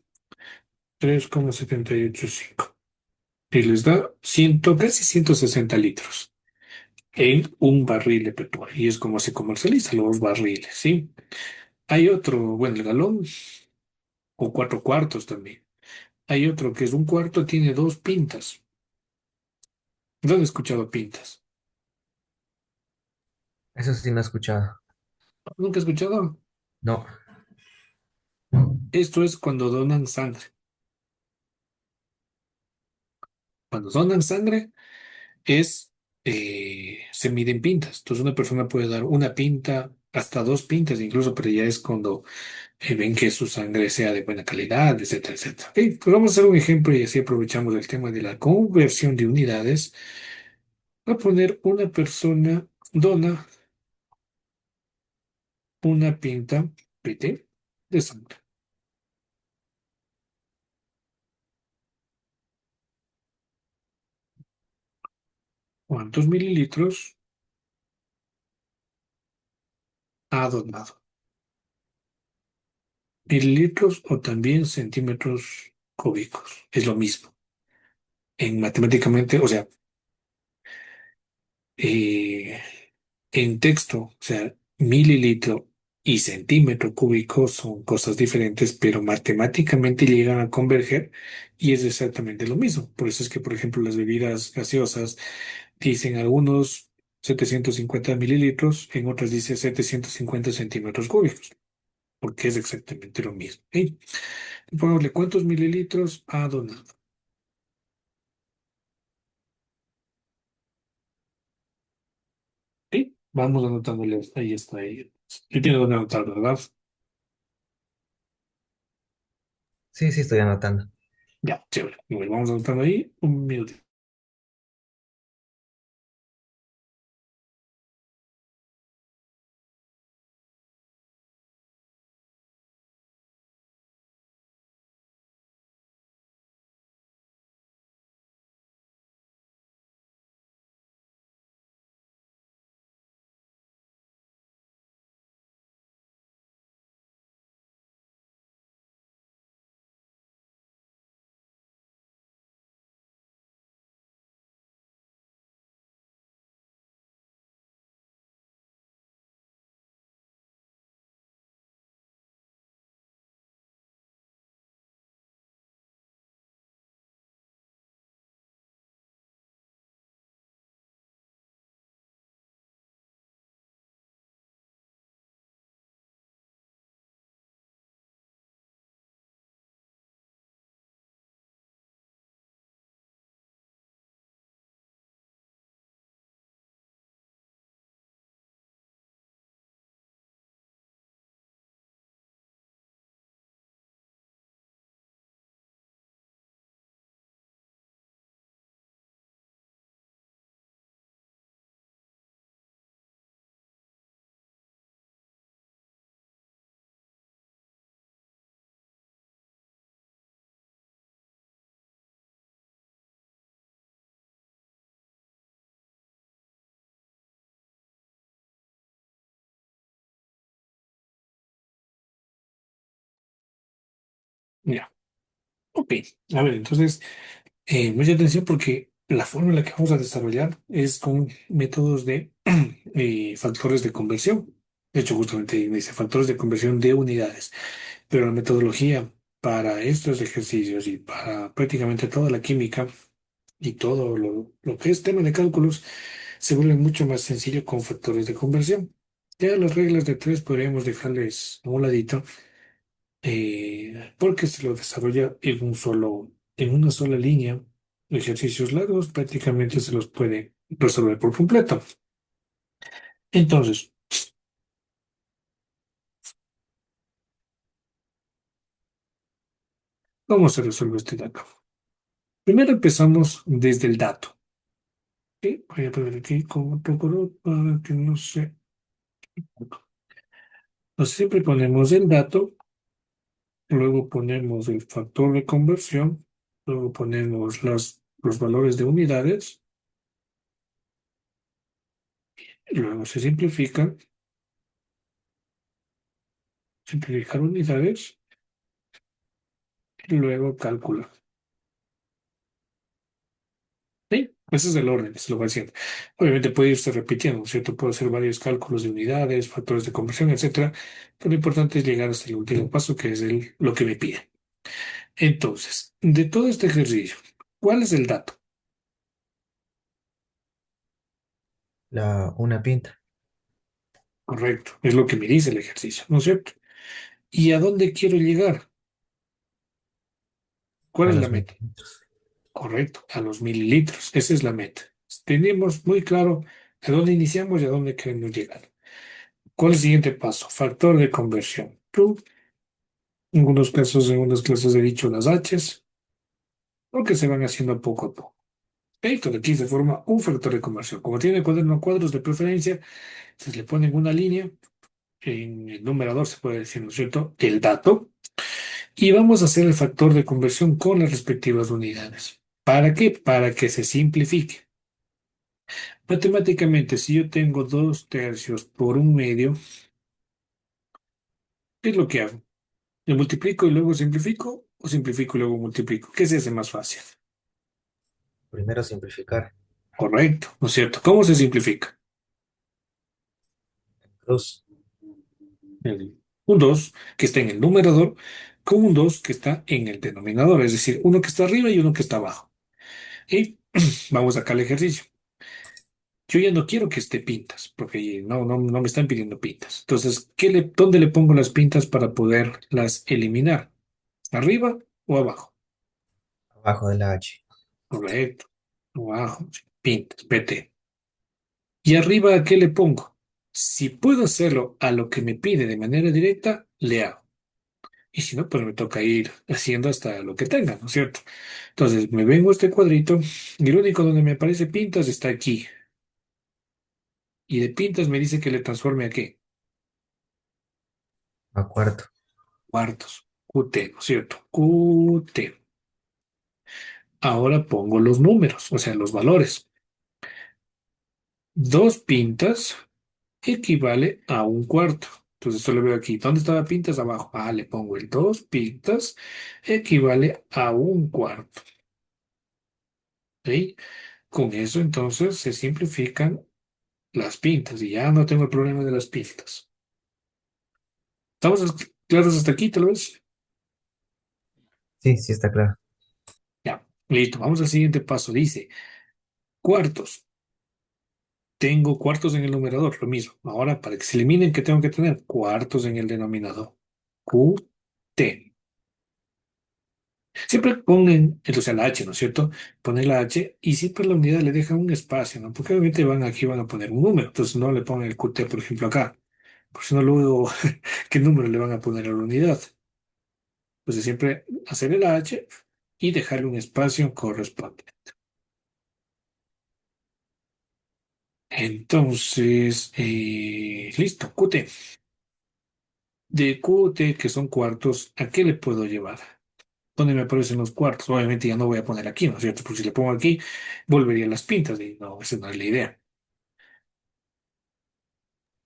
3,785. Y les da 100, casi 160 litros en un barril de petróleo. Y es como se comercializan los barriles, ¿sí? Hay otro, bueno, el galón o 4 cuartos también. Hay otro que es un cuarto, tiene 2 pintas. ¿Dónde he escuchado pintas? Eso sí no he escuchado. Nunca he escuchado. No, Esto es cuando donan sangre. Cuando donan sangre se miden pintas. Entonces una persona puede dar una pinta, hasta 2 pintas incluso, pero ya es cuando ven que su sangre sea de buena calidad, etcétera, etcétera. Ok, pues vamos a hacer un ejemplo y así aprovechamos el tema de la conversión de unidades. Voy a poner una persona dona una pinta, PT, de sangre. ¿Cuántos mililitros ha donado? Mililitros o también centímetros cúbicos. Es lo mismo. En matemáticamente, o sea, eh, en texto, o sea, mililitro y centímetro cúbico son cosas diferentes, pero matemáticamente llegan a converger y es exactamente lo mismo. Por eso es que, por ejemplo, las bebidas gaseosas dicen algunos 750 mililitros, en otras dice 750 centímetros cúbicos, porque es exactamente lo mismo. ¿Sí? Pongámosle cuántos mililitros ha donado. ¿Sí? Vamos anotándole. Ahí está. Ahí. Y tiene donde anotar, ¿verdad? sí, sí estoy anotando. Ya, chévere. Igual vamos anotando ahí un minuto. Ya, ok. A ver, entonces, mucha atención porque la fórmula que vamos a desarrollar es con métodos de factores de conversión. De hecho, justamente dice factores de conversión de unidades. Pero la metodología para estos ejercicios y para prácticamente toda la química y todo lo que es tema de cálculos se vuelve mucho más sencillo con factores de conversión. Ya las reglas de tres podríamos dejarles a un ladito porque se lo desarrolla en una sola línea. Ejercicios largos prácticamente se los puede resolver por completo. Entonces, ¿cómo se resuelve este dato? Primero empezamos desde el dato. ¿Sí? Voy a poner aquí como poco para que no se... Entonces, siempre ponemos el dato, luego ponemos el factor de conversión, luego ponemos los valores de unidades, y luego se simplifican, simplificar unidades, y luego calcular. ¿Sí? Ese es el orden, se lo va haciendo. Obviamente puede irse repitiendo, ¿no es cierto? Puedo hacer varios cálculos de unidades, factores de conversión, etcétera, pero lo importante es llegar hasta el último paso, que es lo que me pide. Entonces, de todo este ejercicio, ¿cuál es el dato? Una pinta Correcto, es lo que me dice el ejercicio, ¿no es cierto? ¿Y a dónde quiero llegar? ¿Cuál a es la los meta? mililitros. Correcto, a los mililitros, esa es la meta. Tenemos muy claro a dónde iniciamos y a dónde queremos llegar. ¿Cuál es el siguiente paso? Factor de conversión. Tú, en algunos casos, en unas clases he dicho las H's, porque se van haciendo poco a poco. Entonces aquí se forma un factor de conversión. Como tiene cuaderno cuadros de preferencia, se le ponen una línea, en el numerador se puede decir, ¿no es cierto?, el dato. Y vamos a hacer el factor de conversión con las respectivas unidades. ¿Para qué? Para que se simplifique. Matemáticamente, si yo tengo 2 tercios por 1 medio, ¿qué es lo que hago? ¿Le multiplico y luego simplifico o simplifico y luego multiplico? ¿Qué se hace más fácil? Primero simplificar. Correcto, ¿no es cierto? ¿Cómo se simplifica? Cruz. Un 2 que está en el numerador con un 2 que está en el denominador, es decir, uno que está arriba y uno que está abajo. Y vamos acá al ejercicio. Yo ya no quiero que esté pintas, porque no me están pidiendo pintas. Entonces, ¿dónde le pongo las pintas para poderlas eliminar? ¿Arriba o abajo? Abajo de la H. Correcto. Abajo, sí, pintas, PT. ¿Y arriba a qué le pongo? Si puedo hacerlo a lo que me pide de manera directa, le hago. Y si no, pues me toca ir haciendo hasta lo que tenga, ¿no es cierto? Entonces, me vengo a este cuadrito y el único donde me aparece pintas está aquí. Y de pintas me dice que le transforme a qué? A cuarto. Cuartos. QT, ¿no es cierto? QT. Ahora pongo los números, o sea, los valores. 2 pintas equivale a 1 cuarto. Entonces, esto lo veo aquí. ¿Dónde estaba pintas? Abajo. Ah, le pongo el 2 pintas equivale a 1 cuarto. ¿Sí? Con eso, entonces, se simplifican las pintas y ya no tengo el problema de las pintas. ¿Estamos claros hasta aquí, tal vez? Sí, sí está claro. Ya, listo. Vamos al siguiente paso. Dice, cuartos. Tengo cuartos en el numerador, lo mismo. Ahora, para que se eliminen, ¿qué tengo que tener? Cuartos en el denominador. Q, T. Siempre pongan, o sea, la H, ¿no es cierto? Ponen la H y siempre la unidad le deja un espacio, ¿no? Porque obviamente aquí van a poner un número. Entonces no le pongan el QT, por ejemplo, acá. Porque si no, luego, ¿qué número le van a poner a la unidad? Entonces siempre hacer el H y dejarle un espacio correspondiente. Entonces, listo, QT. De QT, que son cuartos, ¿a qué le puedo llevar? ¿Dónde me aparecen los cuartos? Obviamente ya no voy a poner aquí, ¿no es cierto? Porque si le pongo aquí, volverían las pintas y no, esa no es la idea.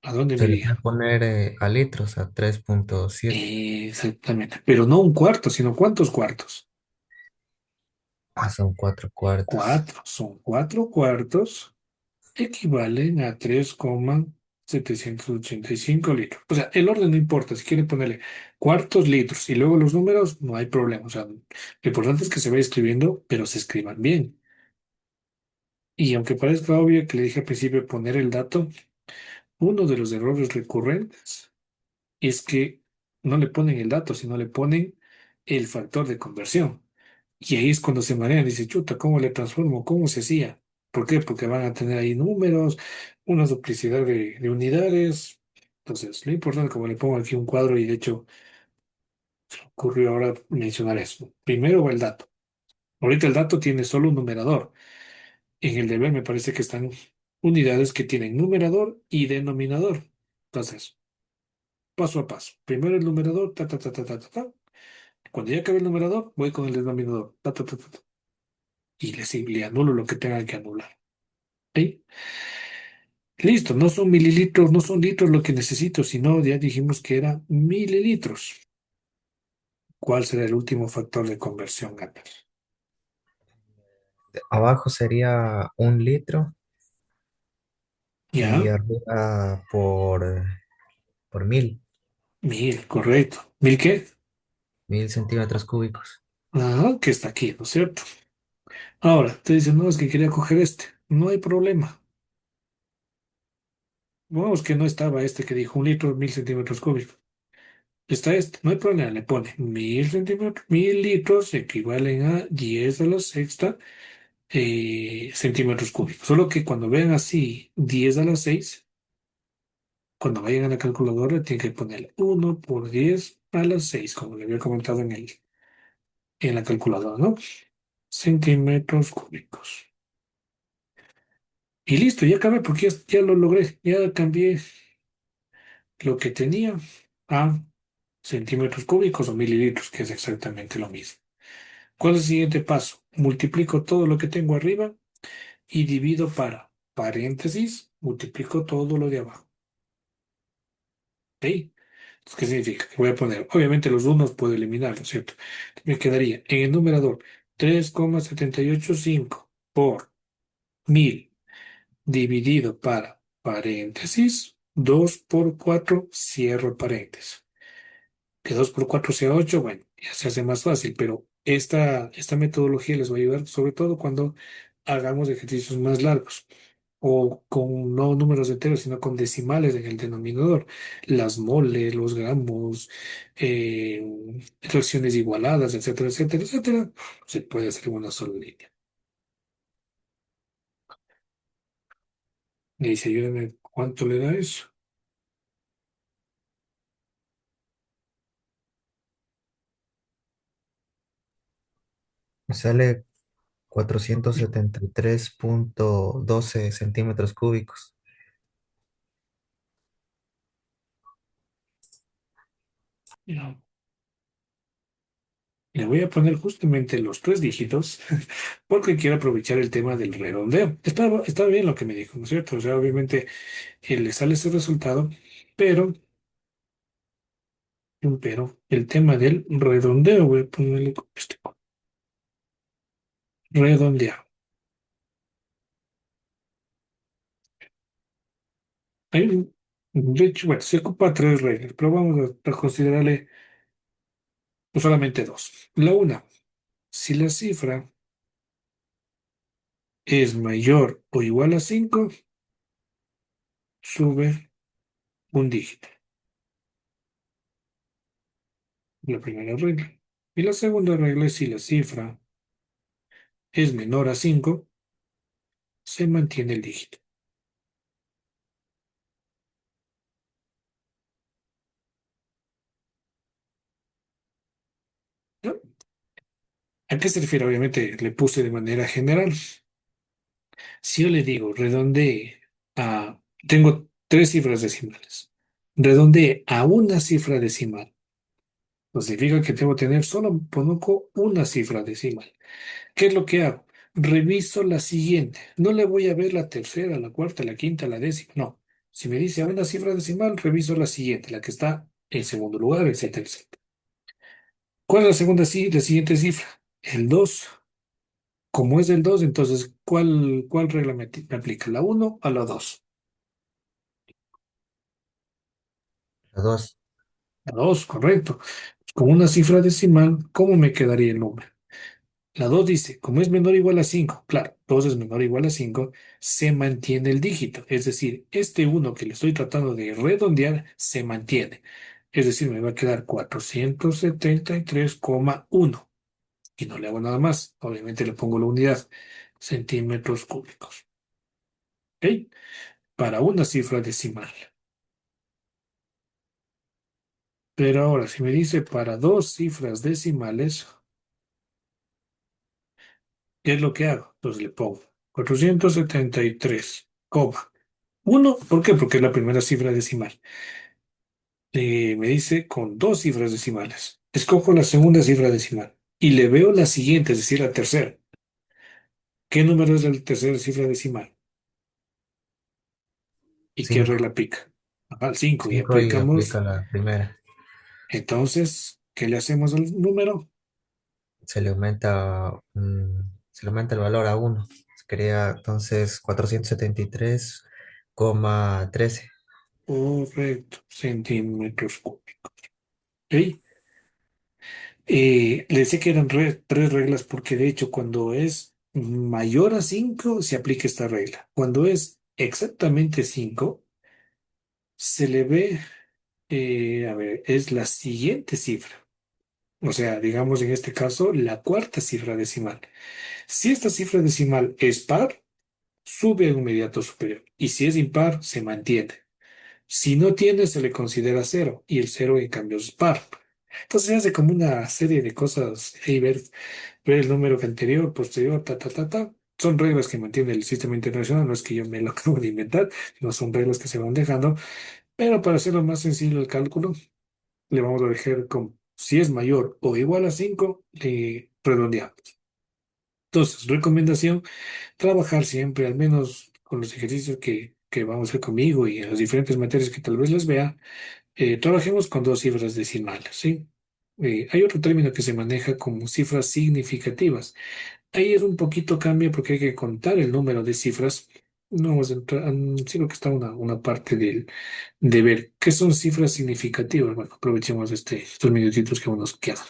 ¿A dónde me Se le iría? puede poner a litros a 3.7. Exactamente. Pero no un cuarto, sino ¿cuántos cuartos? Ah, son 4 cuartos. Cuatro. Son cuatro cuartos. Equivalen a 3,785 litros. O sea, el orden no importa. Si quieren ponerle cuartos, litros y luego los números, no hay problema. O sea, lo importante es que se vaya escribiendo, pero se escriban bien. Y aunque parezca obvio que le dije al principio poner el dato, uno de los errores recurrentes es que no le ponen el dato, sino le ponen el factor de conversión. Y ahí es cuando se marean, dice, chuta, ¿cómo le transformo? ¿Cómo se hacía? ¿Por qué? Porque van a tener ahí números, una duplicidad de unidades. Entonces, lo importante, como le pongo aquí un cuadro, y de hecho ocurrió ahora mencionar eso. Primero va el dato. Ahorita el dato tiene solo un numerador. En el deber me parece que están unidades que tienen numerador y denominador. Entonces, paso a paso. Primero el numerador, ta, ta, ta, ta, ta, ta, ta. Cuando ya acabe el numerador, voy con el denominador, ta, ta, ta, ta, ta. Y le anulo lo que tenga que anular. ¿Sí? Listo, no son mililitros, no son litros lo que necesito, sino ya dijimos que era mililitros. ¿Cuál será el último factor de conversión, Gabriel? Abajo sería 1 litro y Ya, arriba por 1000, correcto. ¿1000 qué? 1000 centímetros cúbicos. Ah, que está aquí, ¿no es cierto? Ahora, te dicen, no, es que quería coger este. No hay problema. Vamos que no estaba este que dijo 1 litro, 1000 centímetros cúbicos. Está este, no hay problema. Le pone 1000 centímetros, 1000 litros equivalen a 10 a la sexta centímetros cúbicos. Solo que cuando vean así 10 a la 6, cuando vayan a la calculadora, tienen que poner 1 por 10 a la 6, como le había comentado en la calculadora, ¿no? Centímetros cúbicos. Y listo, ya acabé porque ya lo logré. Ya cambié lo que tenía a centímetros cúbicos o mililitros, que es exactamente lo mismo. ¿Cuál es el siguiente paso? Multiplico todo lo que tengo arriba y divido para paréntesis, multiplico todo lo de abajo. ¿Ok? Entonces, ¿qué significa? Que voy a poner, obviamente los unos puedo eliminar, ¿no es cierto? Me quedaría en el numerador 3,785 por 1000 dividido para paréntesis, 2 por 4 cierro paréntesis. Que 2 por 4 sea 8, bueno, ya se hace más fácil, pero esta metodología les va a ayudar sobre todo cuando hagamos ejercicios más largos o con no números enteros, sino con decimales en el denominador. Las moles, los gramos, fracciones igualadas, etcétera, etcétera, etcétera. Se puede hacer en una sola línea. Y dice, ayúdame, ¿cuánto le da eso? Me sale 473,12 centímetros cúbicos. Ya. Le voy a poner justamente los tres dígitos porque quiero aprovechar el tema del redondeo. Está bien lo que me dijo, ¿no es cierto? O sea, obviamente le sale ese resultado, pero, pero el tema del redondeo, voy a ponerle con este, redondear. De hecho, bueno, se ocupa tres reglas, pero vamos a considerarle pues, solamente dos. La una, si la cifra es mayor o igual a 5, sube un dígito. La primera regla. Y la segunda regla es si la cifra es menor a 5, se mantiene el dígito. ¿No? ¿A qué se refiere? Obviamente le puse de manera general. Si yo le digo redondee a... Tengo tres cifras decimales. Redondee a una cifra decimal. No significa que debo tener solo conozco una cifra decimal. ¿Qué es lo que hago? Reviso la siguiente. No le voy a ver la tercera, la cuarta, la quinta, la décima. No. Si me dice a una cifra decimal, reviso la siguiente, la que está en segundo lugar, etcétera, etcétera. ¿Cuál es la segunda, sí, la siguiente cifra? El 2. Como es el 2, entonces, ¿cuál regla me aplica? ¿La uno o la 2? La 2. La 2, correcto. Con una cifra decimal, ¿cómo me quedaría el número? La 2 dice, como es menor o igual a 5, claro, 2 es menor o igual a 5, se mantiene el dígito. Es decir, este uno que le estoy tratando de redondear se mantiene. Es decir, me va a quedar 473,1. Y no le hago nada más. Obviamente le pongo la unidad, centímetros cúbicos. ¿Ok? Para una cifra decimal. Pero ahora, si me dice para dos cifras decimales, ¿qué es lo que hago? Entonces le pongo 473,1. ¿Por qué? Porque es la primera cifra decimal. Me dice con dos cifras decimales. Escojo la segunda cifra decimal y le veo la siguiente, es decir, la tercera. ¿Qué número es la tercera cifra decimal? ¿Y qué 5. regla aplica? Al 5 y 5 y aplica aplicamos. la primera. Entonces, ¿qué le hacemos al número? Se le aumenta, se le aumenta el valor a uno. Se crea entonces 473,13. Correcto, centímetros cúbicos. ¿Ok? Le decía que eran tres reglas porque de hecho cuando es mayor a 5 se aplica esta regla. Cuando es exactamente 5 se le ve, a ver, es la siguiente cifra. O sea, digamos en este caso la cuarta cifra decimal. Si esta cifra decimal es par, sube a un inmediato superior. Y si es impar, se mantiene. Si no tiene, se le considera cero y el cero en cambio es par. Entonces se hace como una serie de cosas y ver el número que anterior, posterior, ta, ta, ta, ta. Son reglas que mantiene el sistema internacional, no es que yo me lo acabo de inventar, no son reglas que se van dejando, pero para hacerlo más sencillo el cálculo, le vamos a dejar con si es mayor o igual a 5 le redondeamos. Entonces, recomendación, trabajar siempre, al menos con los ejercicios que vamos a hacer conmigo y en las diferentes materias que tal vez les vea, trabajemos con dos cifras decimales, ¿sí? Hay otro término que se maneja como cifras significativas. Ahí es un poquito cambia porque hay que contar el número de cifras. No vamos a entrar, sí creo que está una parte de ver qué son cifras significativas. Bueno, aprovechemos estos minutitos que aún nos quedan.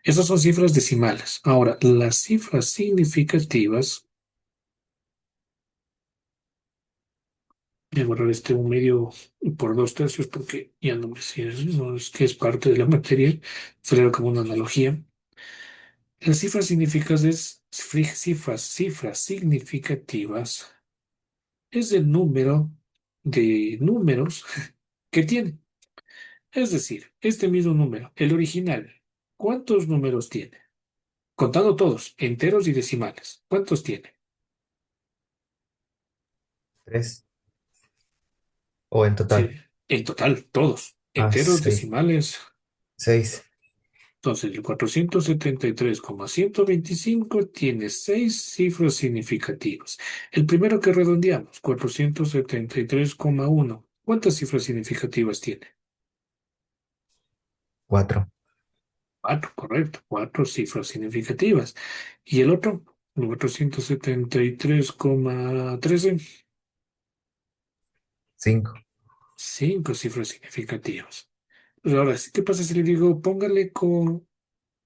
Esas son cifras decimales. Ahora, las cifras significativas, voy a borrar un medio por dos tercios porque ya no me sirve, no es que es parte de la materia, sería como una analogía. Las cifras significativas cifras significativas es el número de números que tiene. Es decir, este mismo número, el original, ¿cuántos números tiene? Contando todos, enteros y decimales. ¿Cuántos tiene? 3. O en Sí, total. en total, todos, Ah, enteros, 6. decimales. 6. Entonces, el 473,125 tiene seis cifras significativas. El primero que redondeamos, 473,1. ¿Cuántas cifras significativas tiene? 4. Cuatro, correcto, cuatro cifras significativas. ¿Y el otro? El 473,13. 5. Cinco cifras significativas. Pues ahora, ¿qué pasa si le digo, póngale con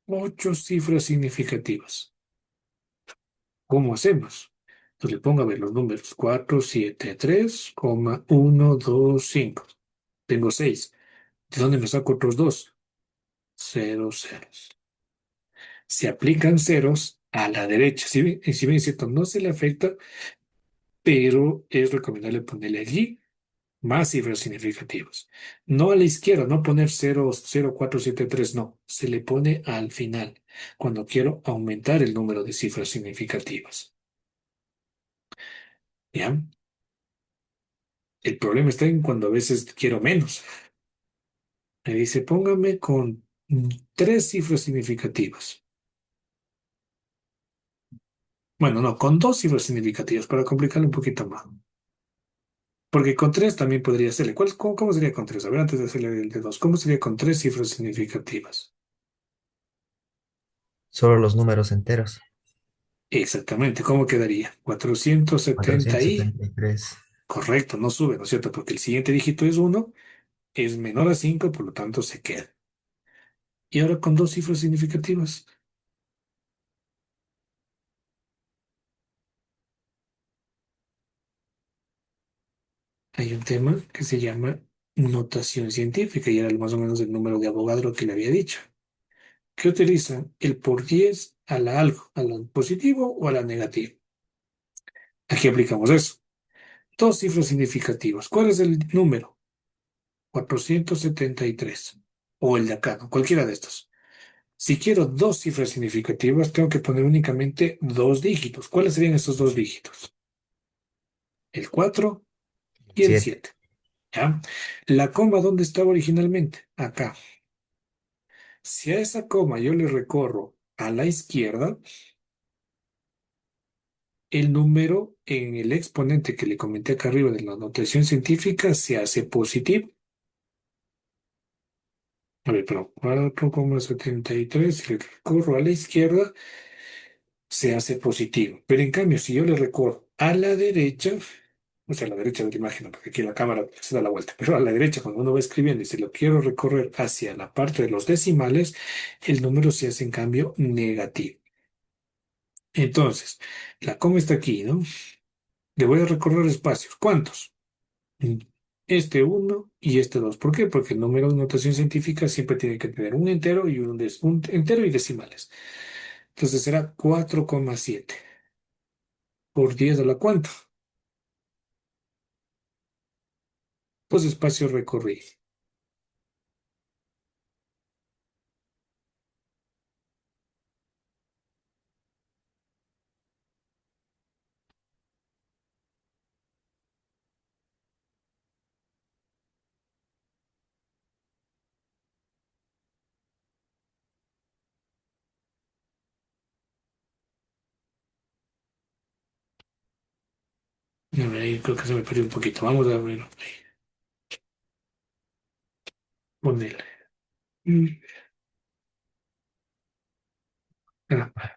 ocho cifras significativas? ¿Cómo hacemos? Entonces le pongo a ver los números 473,125. Tengo seis. ¿De dónde me saco otros dos? Cero ceros. Se aplican ceros a la derecha. Si bien es cierto, no se le afecta, pero es recomendable ponerle allí más cifras significativas. No a la izquierda, no poner 0,0473, no. Se le pone al final, cuando quiero aumentar el número de cifras significativas. ¿Ya? El problema está en cuando a veces quiero menos. Me dice, póngame con tres cifras significativas. Bueno, no, con dos cifras significativas para complicarlo un poquito más. Porque con tres también podría hacerle. ¿Cómo sería con tres? A ver, antes de hacerle el de dos, ¿cómo sería con tres cifras significativas? Solo los números enteros. Exactamente, ¿cómo quedaría? 470 cuatrocientos y... setenta y tres Correcto, no sube, ¿no es cierto? Porque el siguiente dígito es uno, es menor a 5, por lo tanto se queda. Y ahora con dos cifras significativas. Hay un tema que se llama notación científica y era más o menos el número de Avogadro que le había dicho. ¿Qué utiliza? El por 10 a la algo, a la positivo o a la negativa. Aquí aplicamos eso. Dos cifras significativas. ¿Cuál es el número? 473. O el de acá, ¿no? Cualquiera de estos. Si quiero dos cifras significativas, tengo que poner únicamente dos dígitos. ¿Cuáles serían estos dos dígitos? El 4 y el 7. 7. ¿Ya? La coma, ¿dónde estaba originalmente? Acá. Si a esa coma yo le recorro a la izquierda, el número en el exponente que le comenté acá arriba de la notación científica se hace positivo. A ver, pero 4,73, si le recorro a la izquierda, se hace positivo. Pero en cambio, si yo le recorro a la derecha, o sea, a la derecha de la imagen, ¿no? Porque aquí la cámara se da la vuelta, pero a la derecha, cuando uno va escribiendo y si lo quiero recorrer hacia la parte de los decimales, el número se hace en cambio negativo. Entonces, la coma está aquí, ¿no? Le voy a recorrer espacios. ¿Cuántos? Mm, Este uno y este 2. ¿Por qué? Porque el número de notación científica siempre tiene que tener un entero y un entero y decimales. Entonces será 4,7 por 10 a la cuánto. Pues espacio recorrido. A ver, ahí creo que se me perdió un poquito. Vamos a ver. Ponele. Mm, ah,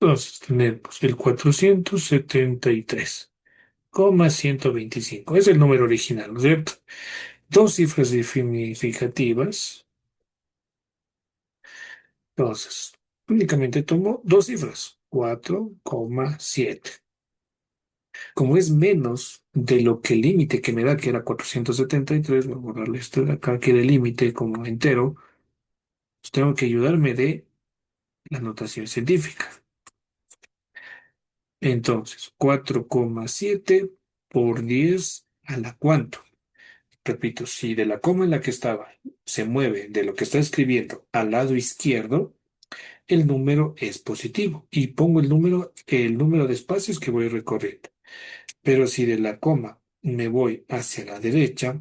Entonces tenemos el 473,125. Es el número original, ¿no es cierto? Dos cifras significativas. Entonces, únicamente tomo dos cifras, 4,7. Como es menos de lo que el límite que me da, que era 473, voy a borrarle esto de acá, que era el límite como entero, pues tengo que ayudarme de la notación científica. Entonces, 4,7 por 10 a la cuánto. Repito, si de la coma en la que estaba se mueve de lo que está escribiendo al lado izquierdo, el número es positivo y pongo el número de espacios que voy recorriendo. Pero si de la coma me voy hacia la derecha,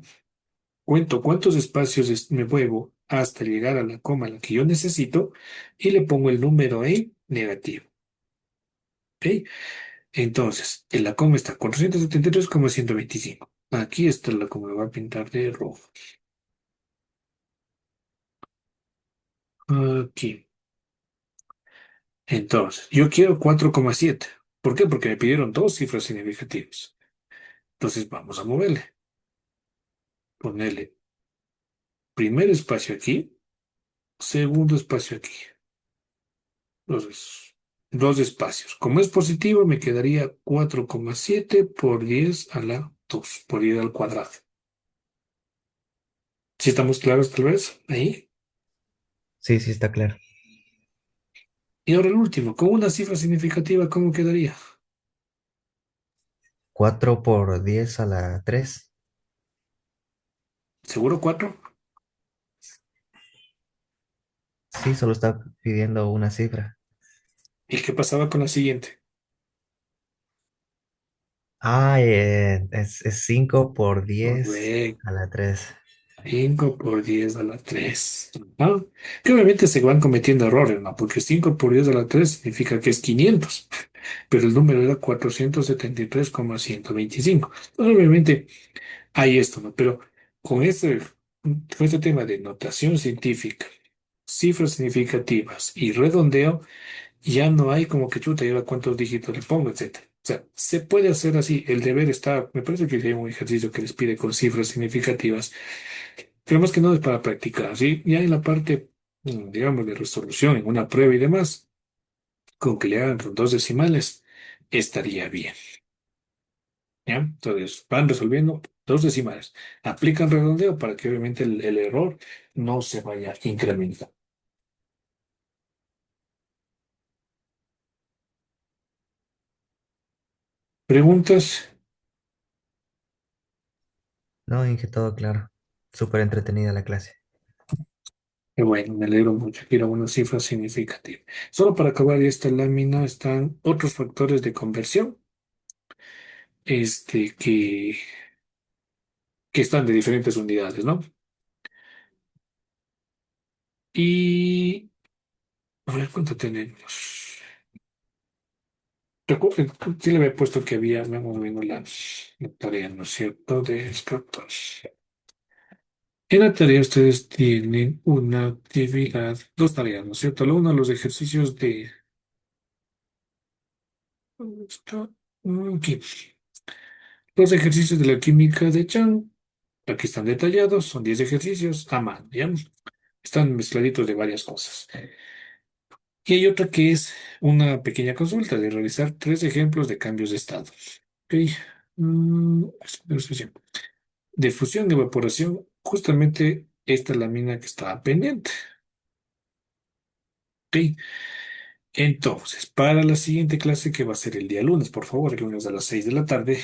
cuento cuántos espacios me muevo hasta llegar a la coma a la que yo necesito y le pongo el número en negativo. ¿Ok? Entonces, en la coma está 473,125. Aquí está la coma, me va a pintar de rojo. Aquí. Entonces, yo quiero 4,7. ¿Por qué? Porque me pidieron dos cifras significativas. Entonces, vamos a moverle. Ponerle primer espacio aquí, segundo espacio aquí. Entonces, dos espacios. Como es positivo, me quedaría 4,7 por 10 a la 2, por 10 al cuadrado. ¿Sí estamos claros tal vez? Ahí. Sí, sí, está claro. Y ahora el último, con una cifra significativa, ¿cómo quedaría? 4 por 10 a la 3. ¿Seguro 4? Sí, solo está pidiendo una cifra. ¿Y qué pasaba con la siguiente? Ah, es 5 por 10 Correcto. a la 3. 5 por 10 a la 3. ¿No? Que obviamente se van cometiendo errores, ¿no? Porque 5 por 10 a la 3 significa que es 500, pero el número era 473,125. Entonces, obviamente hay esto, ¿no? Pero con este tema de notación científica cifras significativas y redondeo, ya no hay como que chuta, y ahora cuántos dígitos le pongo, etcétera. O sea, se puede hacer así. El deber está, me parece que hay un ejercicio que les pide con cifras significativas, pero más que no es para practicar, ¿sí? Ya en la parte, digamos, de resolución, en una prueba y demás, con que le hagan con dos decimales, estaría bien, ¿ya? Entonces, van resolviendo dos decimales. Aplican redondeo para que obviamente el error no se vaya a incrementar. ¿Preguntas? No, Inge, todo claro. Súper entretenida la clase. Qué bueno, me alegro mucho. Quiero una cifra significativa. Solo para acabar esta lámina están otros factores de conversión, este, que están de diferentes unidades, ¿no? Y a ver cuánto tenemos. Recuerden, sí le había puesto que había, vamos viendo la tarea, ¿no es cierto? De descartar. En la tarea ustedes tienen una actividad, dos tareas, ¿no es cierto? La una, los ejercicios de... ¿Dónde está? Aquí. Los ejercicios de la química de Chang. Aquí están detallados, son 10 ejercicios a mano, ¿ya? Están mezcladitos de varias cosas. Y hay otra que es una pequeña consulta de realizar tres ejemplos de cambios de estado. Ok. Espera. De fusión y evaporación, justamente esta es la mina que estaba pendiente. Ok. Entonces, para la siguiente clase que va a ser el día lunes, por favor, el lunes a las 6 de la tarde,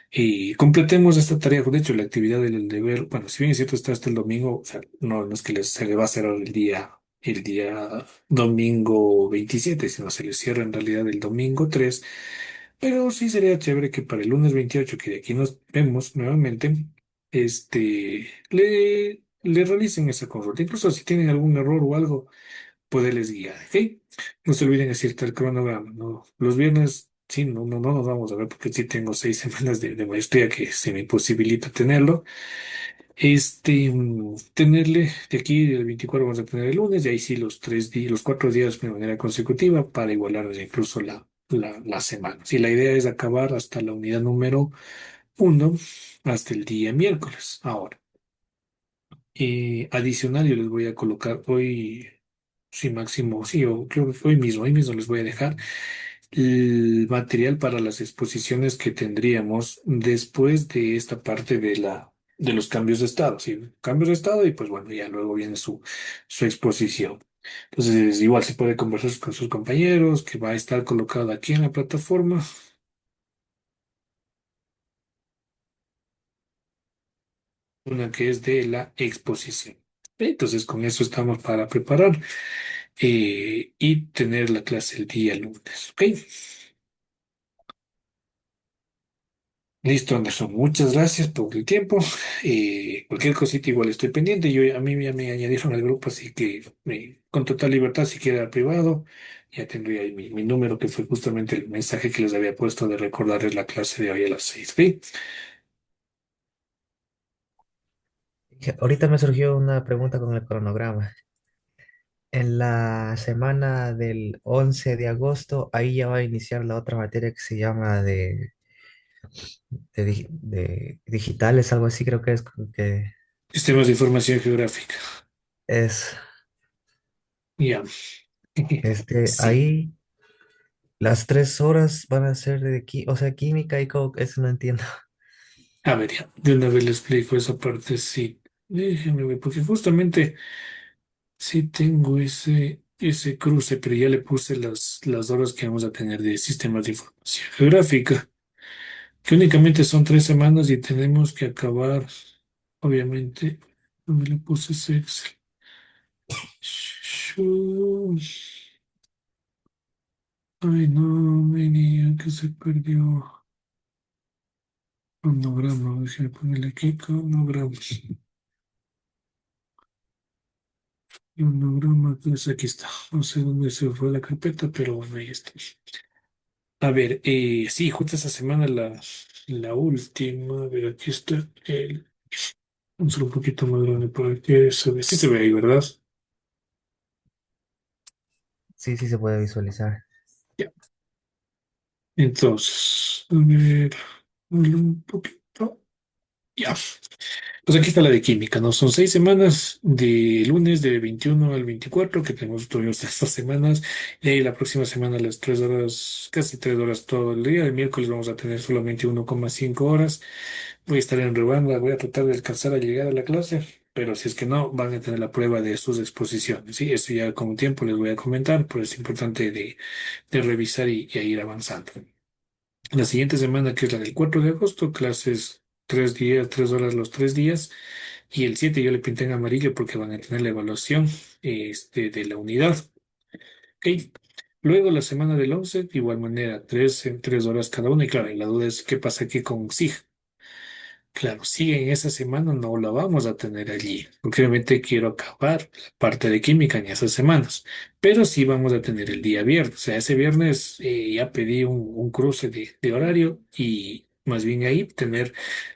y completemos esta tarea. De hecho, la actividad del deber, bueno, si bien es cierto, está hasta el domingo, o sea, no es que se le va a hacer el día domingo 27, sino se le cierra en realidad el domingo 3. Pero sí sería chévere que para el lunes 28, que de aquí nos vemos nuevamente, le realicen esa consulta. Incluso si tienen algún error o algo, poderles guiar, ¿ok? No se olviden decirte el cronograma, ¿no? Los viernes, sí, no nos vamos a ver porque sí tengo 6 semanas de maestría que se me imposibilita tenerlo. Tenerle de aquí del 24 vamos a tener el lunes, y ahí sí los 3 días, los 4 días de manera consecutiva para igualar incluso la semana. Sí, la idea es acabar hasta la unidad número 1, hasta el día miércoles. Ahora, adicional, yo les voy a colocar hoy, sí, máximo, sí, yo creo que hoy mismo les voy a dejar el material para las exposiciones que tendríamos después de esta parte de los cambios de estado, ¿sí? Cambios de estado y pues bueno, ya luego viene su exposición. Entonces, igual se puede conversar con sus compañeros, que va a estar colocado aquí en la plataforma, una que es de la exposición. Entonces, con eso estamos para preparar y tener la clase el día lunes, ¿ok? Listo, Anderson. Muchas gracias por el tiempo. Cualquier cosita igual estoy pendiente. A mí ya me añadieron al grupo, así que con total libertad, si queda privado, ya tendría ahí mi número, que fue justamente el mensaje que les había puesto de recordarles la clase de hoy a las 6. ¿Ok? Inge, ahorita me surgió una pregunta con el cronograma. En la semana del 11 de agosto, ahí ya va a iniciar la otra materia que se llama de digitales, algo así, creo que que Sistemas de información geográfica. es, Ya. Sí. ahí las 3 horas van a ser o sea, química y eso no entiendo. A ver, ya. De una vez le explico esa parte. Sí. Déjenme ver, porque justamente sí tengo ese cruce, pero ya le puse las horas que vamos a tener de sistemas de información geográfica, que únicamente son 3 semanas y tenemos que acabar, obviamente, ¿dónde le puse ese Excel? Shu- Ay, no, venía que se perdió. Cronograma, déjame ponerle aquí, cronograma. Cronograma, pues aquí está. No sé dónde se fue la carpeta, pero bueno, ahí está. A ver, sí, justo esta semana la última. A ver, aquí está vamos a hacer un poquito más grande para que se ve. Sí se ve ahí, ¿verdad? Sí, sí se puede visualizar. Ya. Entonces, a ver, un poquito. Ya. Pues aquí está la de química, ¿no? Son 6 semanas de lunes de 21 al 24 que tuvimos estas semanas. Y ahí la próxima semana las 3 horas, casi 3 horas todo el día. El miércoles vamos a tener solamente 1,5 horas. Voy a estar en Ruanda, voy a tratar de alcanzar a llegar a la clase, pero si es que no, van a tener la prueba de sus exposiciones. Sí, eso ya con tiempo les voy a comentar, pero es importante de revisar y a ir avanzando. La siguiente semana, que es la del 4 de agosto, clases 3 días, 3 horas los 3 días. Y el 7 yo le pinté en amarillo porque van a tener la evaluación de la unidad. ¿Ok? Luego la semana del 11 de igual manera, 3 horas cada una. Y claro, y la duda es qué pasa aquí con SIG. Claro, sí, en esa semana no la vamos a tener allí, porque obviamente quiero acabar la parte de química en esas semanas, pero sí vamos a tener el día viernes. O sea, ese viernes ya pedí un cruce de horario y más bien ahí tener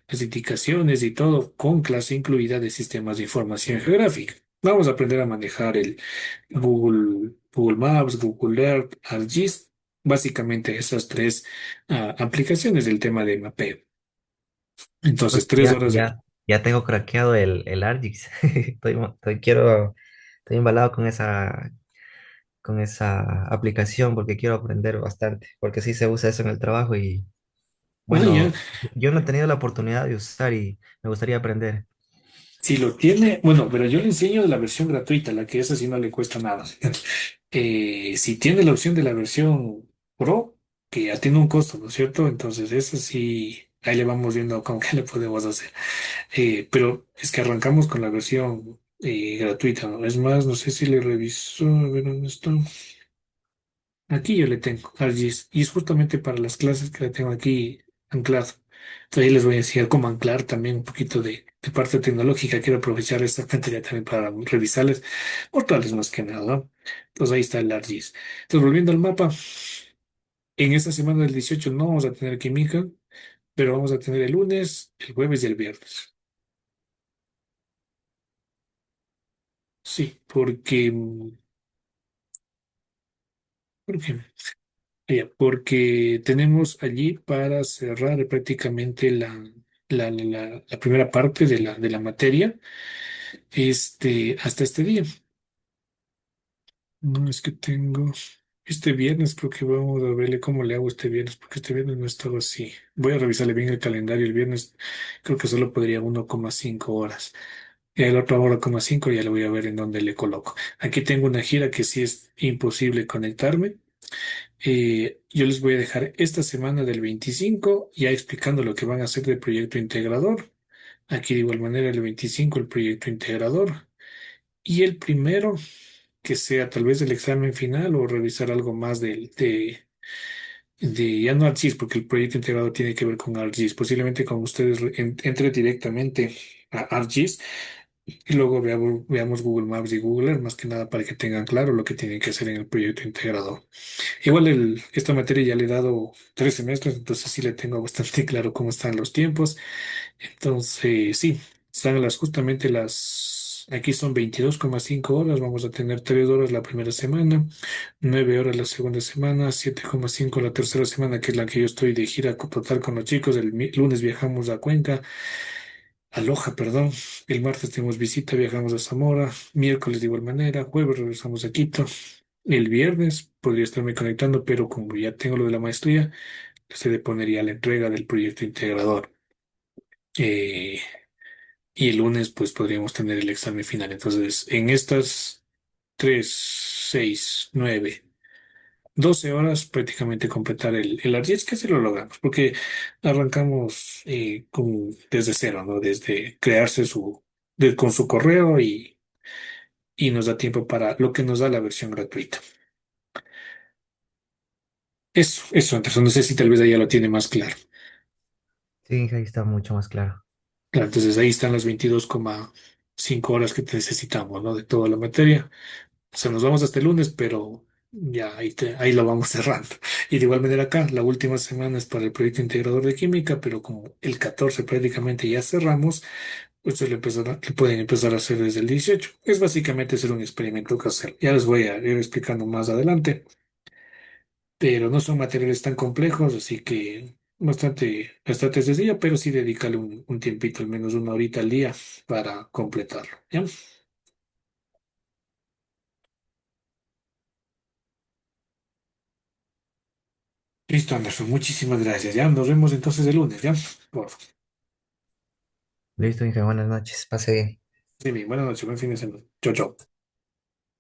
las indicaciones y todo con clase incluida de sistemas de información geográfica. Vamos a aprender a manejar el Google Maps, Google Earth, ArcGIS, básicamente esas tres aplicaciones del tema de mapeo. Pues Entonces, tres ya, horas de... ya tengo craqueado el Argix. Estoy embalado con esa aplicación porque quiero aprender bastante, porque sí se usa eso en el trabajo y Ah, ya. bueno, yo no he tenido la oportunidad de usar y me gustaría aprender. Si lo tiene, bueno, pero yo le enseño de la versión gratuita, la que esa sí no le cuesta nada. Si tiene la opción de la versión Pro, que ya tiene un costo, ¿no es cierto? Entonces, esa sí, ahí le vamos viendo con qué le podemos hacer. Pero es que arrancamos con la versión gratuita, ¿no? Es más, no sé si le reviso, a ver dónde está. Aquí yo le tengo ArcGIS y es justamente para las clases que le tengo aquí anclado. Entonces ahí les voy a enseñar cómo anclar también un poquito de parte tecnológica. Quiero aprovechar esta cantidad también para revisarles, mostrarles más que nada, ¿no? Entonces ahí está el ArcGIS. Entonces volviendo al mapa, en esta semana del 18 no vamos a tener química, pero vamos a tener el lunes, el jueves y el viernes. Sí, porque porque tenemos allí para cerrar prácticamente la primera parte de la materia hasta este día. No es que tengo este viernes, creo que vamos a verle cómo le hago este viernes, porque este viernes no estaba así. Voy a revisarle bien el calendario. El viernes creo que solo podría 1,5 horas. Y el otro 1,5 ya le voy a ver en dónde le coloco. Aquí tengo una gira que sí es imposible conectarme. Yo les voy a dejar esta semana del 25 ya explicando lo que van a hacer del proyecto integrador. Aquí de igual manera el 25 el proyecto integrador. Y el primero, que sea tal vez el examen final o revisar algo más ya no ArcGIS, porque el proyecto integrador tiene que ver con ArcGIS. Posiblemente con ustedes entre directamente a ArcGIS y luego veamos Google Maps y Google Earth, más que nada para que tengan claro lo que tienen que hacer en el proyecto integrador. Igual esta materia ya le he dado 3 semestres, entonces sí le tengo bastante claro cómo están los tiempos. Entonces, sí, están aquí son 22,5 horas, vamos a tener 3 horas la primera semana, 9 horas la segunda semana, 7,5 la tercera semana, que es la que yo estoy de gira total con los chicos. El lunes viajamos a Cuenca, a Loja, perdón. El martes tenemos visita, viajamos a Zamora, miércoles de igual manera, jueves regresamos a Quito. El viernes podría estarme conectando, pero como ya tengo lo de la maestría, se le pondría la entrega del proyecto integrador. Eh, y el lunes, pues podríamos tener el examen final. Entonces, en estas 3, 6, 9, 12 horas, prácticamente completar el ARGIES, que así lo logramos, porque arrancamos desde cero, ¿no? Desde crearse con su correo y nos da tiempo para lo que nos da la versión gratuita. Eso, entonces no sé si tal vez ella lo tiene más claro. Sí, ahí está mucho más claro. Claro, entonces ahí están las 22,5 horas que necesitamos, ¿no? De toda la materia. O sea, nos vamos hasta el lunes, pero ya ahí lo vamos cerrando. Y de igual manera acá, la última semana es para el proyecto integrador de química, pero como el 14 prácticamente ya cerramos, Ustedes le pueden empezar a hacer desde el 18. Es básicamente hacer un experimento casero. Ya les voy a ir explicando más adelante, pero no son materiales tan complejos, así que bastante sencillo, pero sí dedícale un tiempito, al menos una horita al día para completarlo. ¿Ya? Listo, Anderson. Muchísimas gracias. Ya nos vemos entonces el lunes. ¿Ya? Por favor. Listo, Inge, buenas noches, pase bien. Sí, buenas noches. Buen fin de semana. Chao, chao.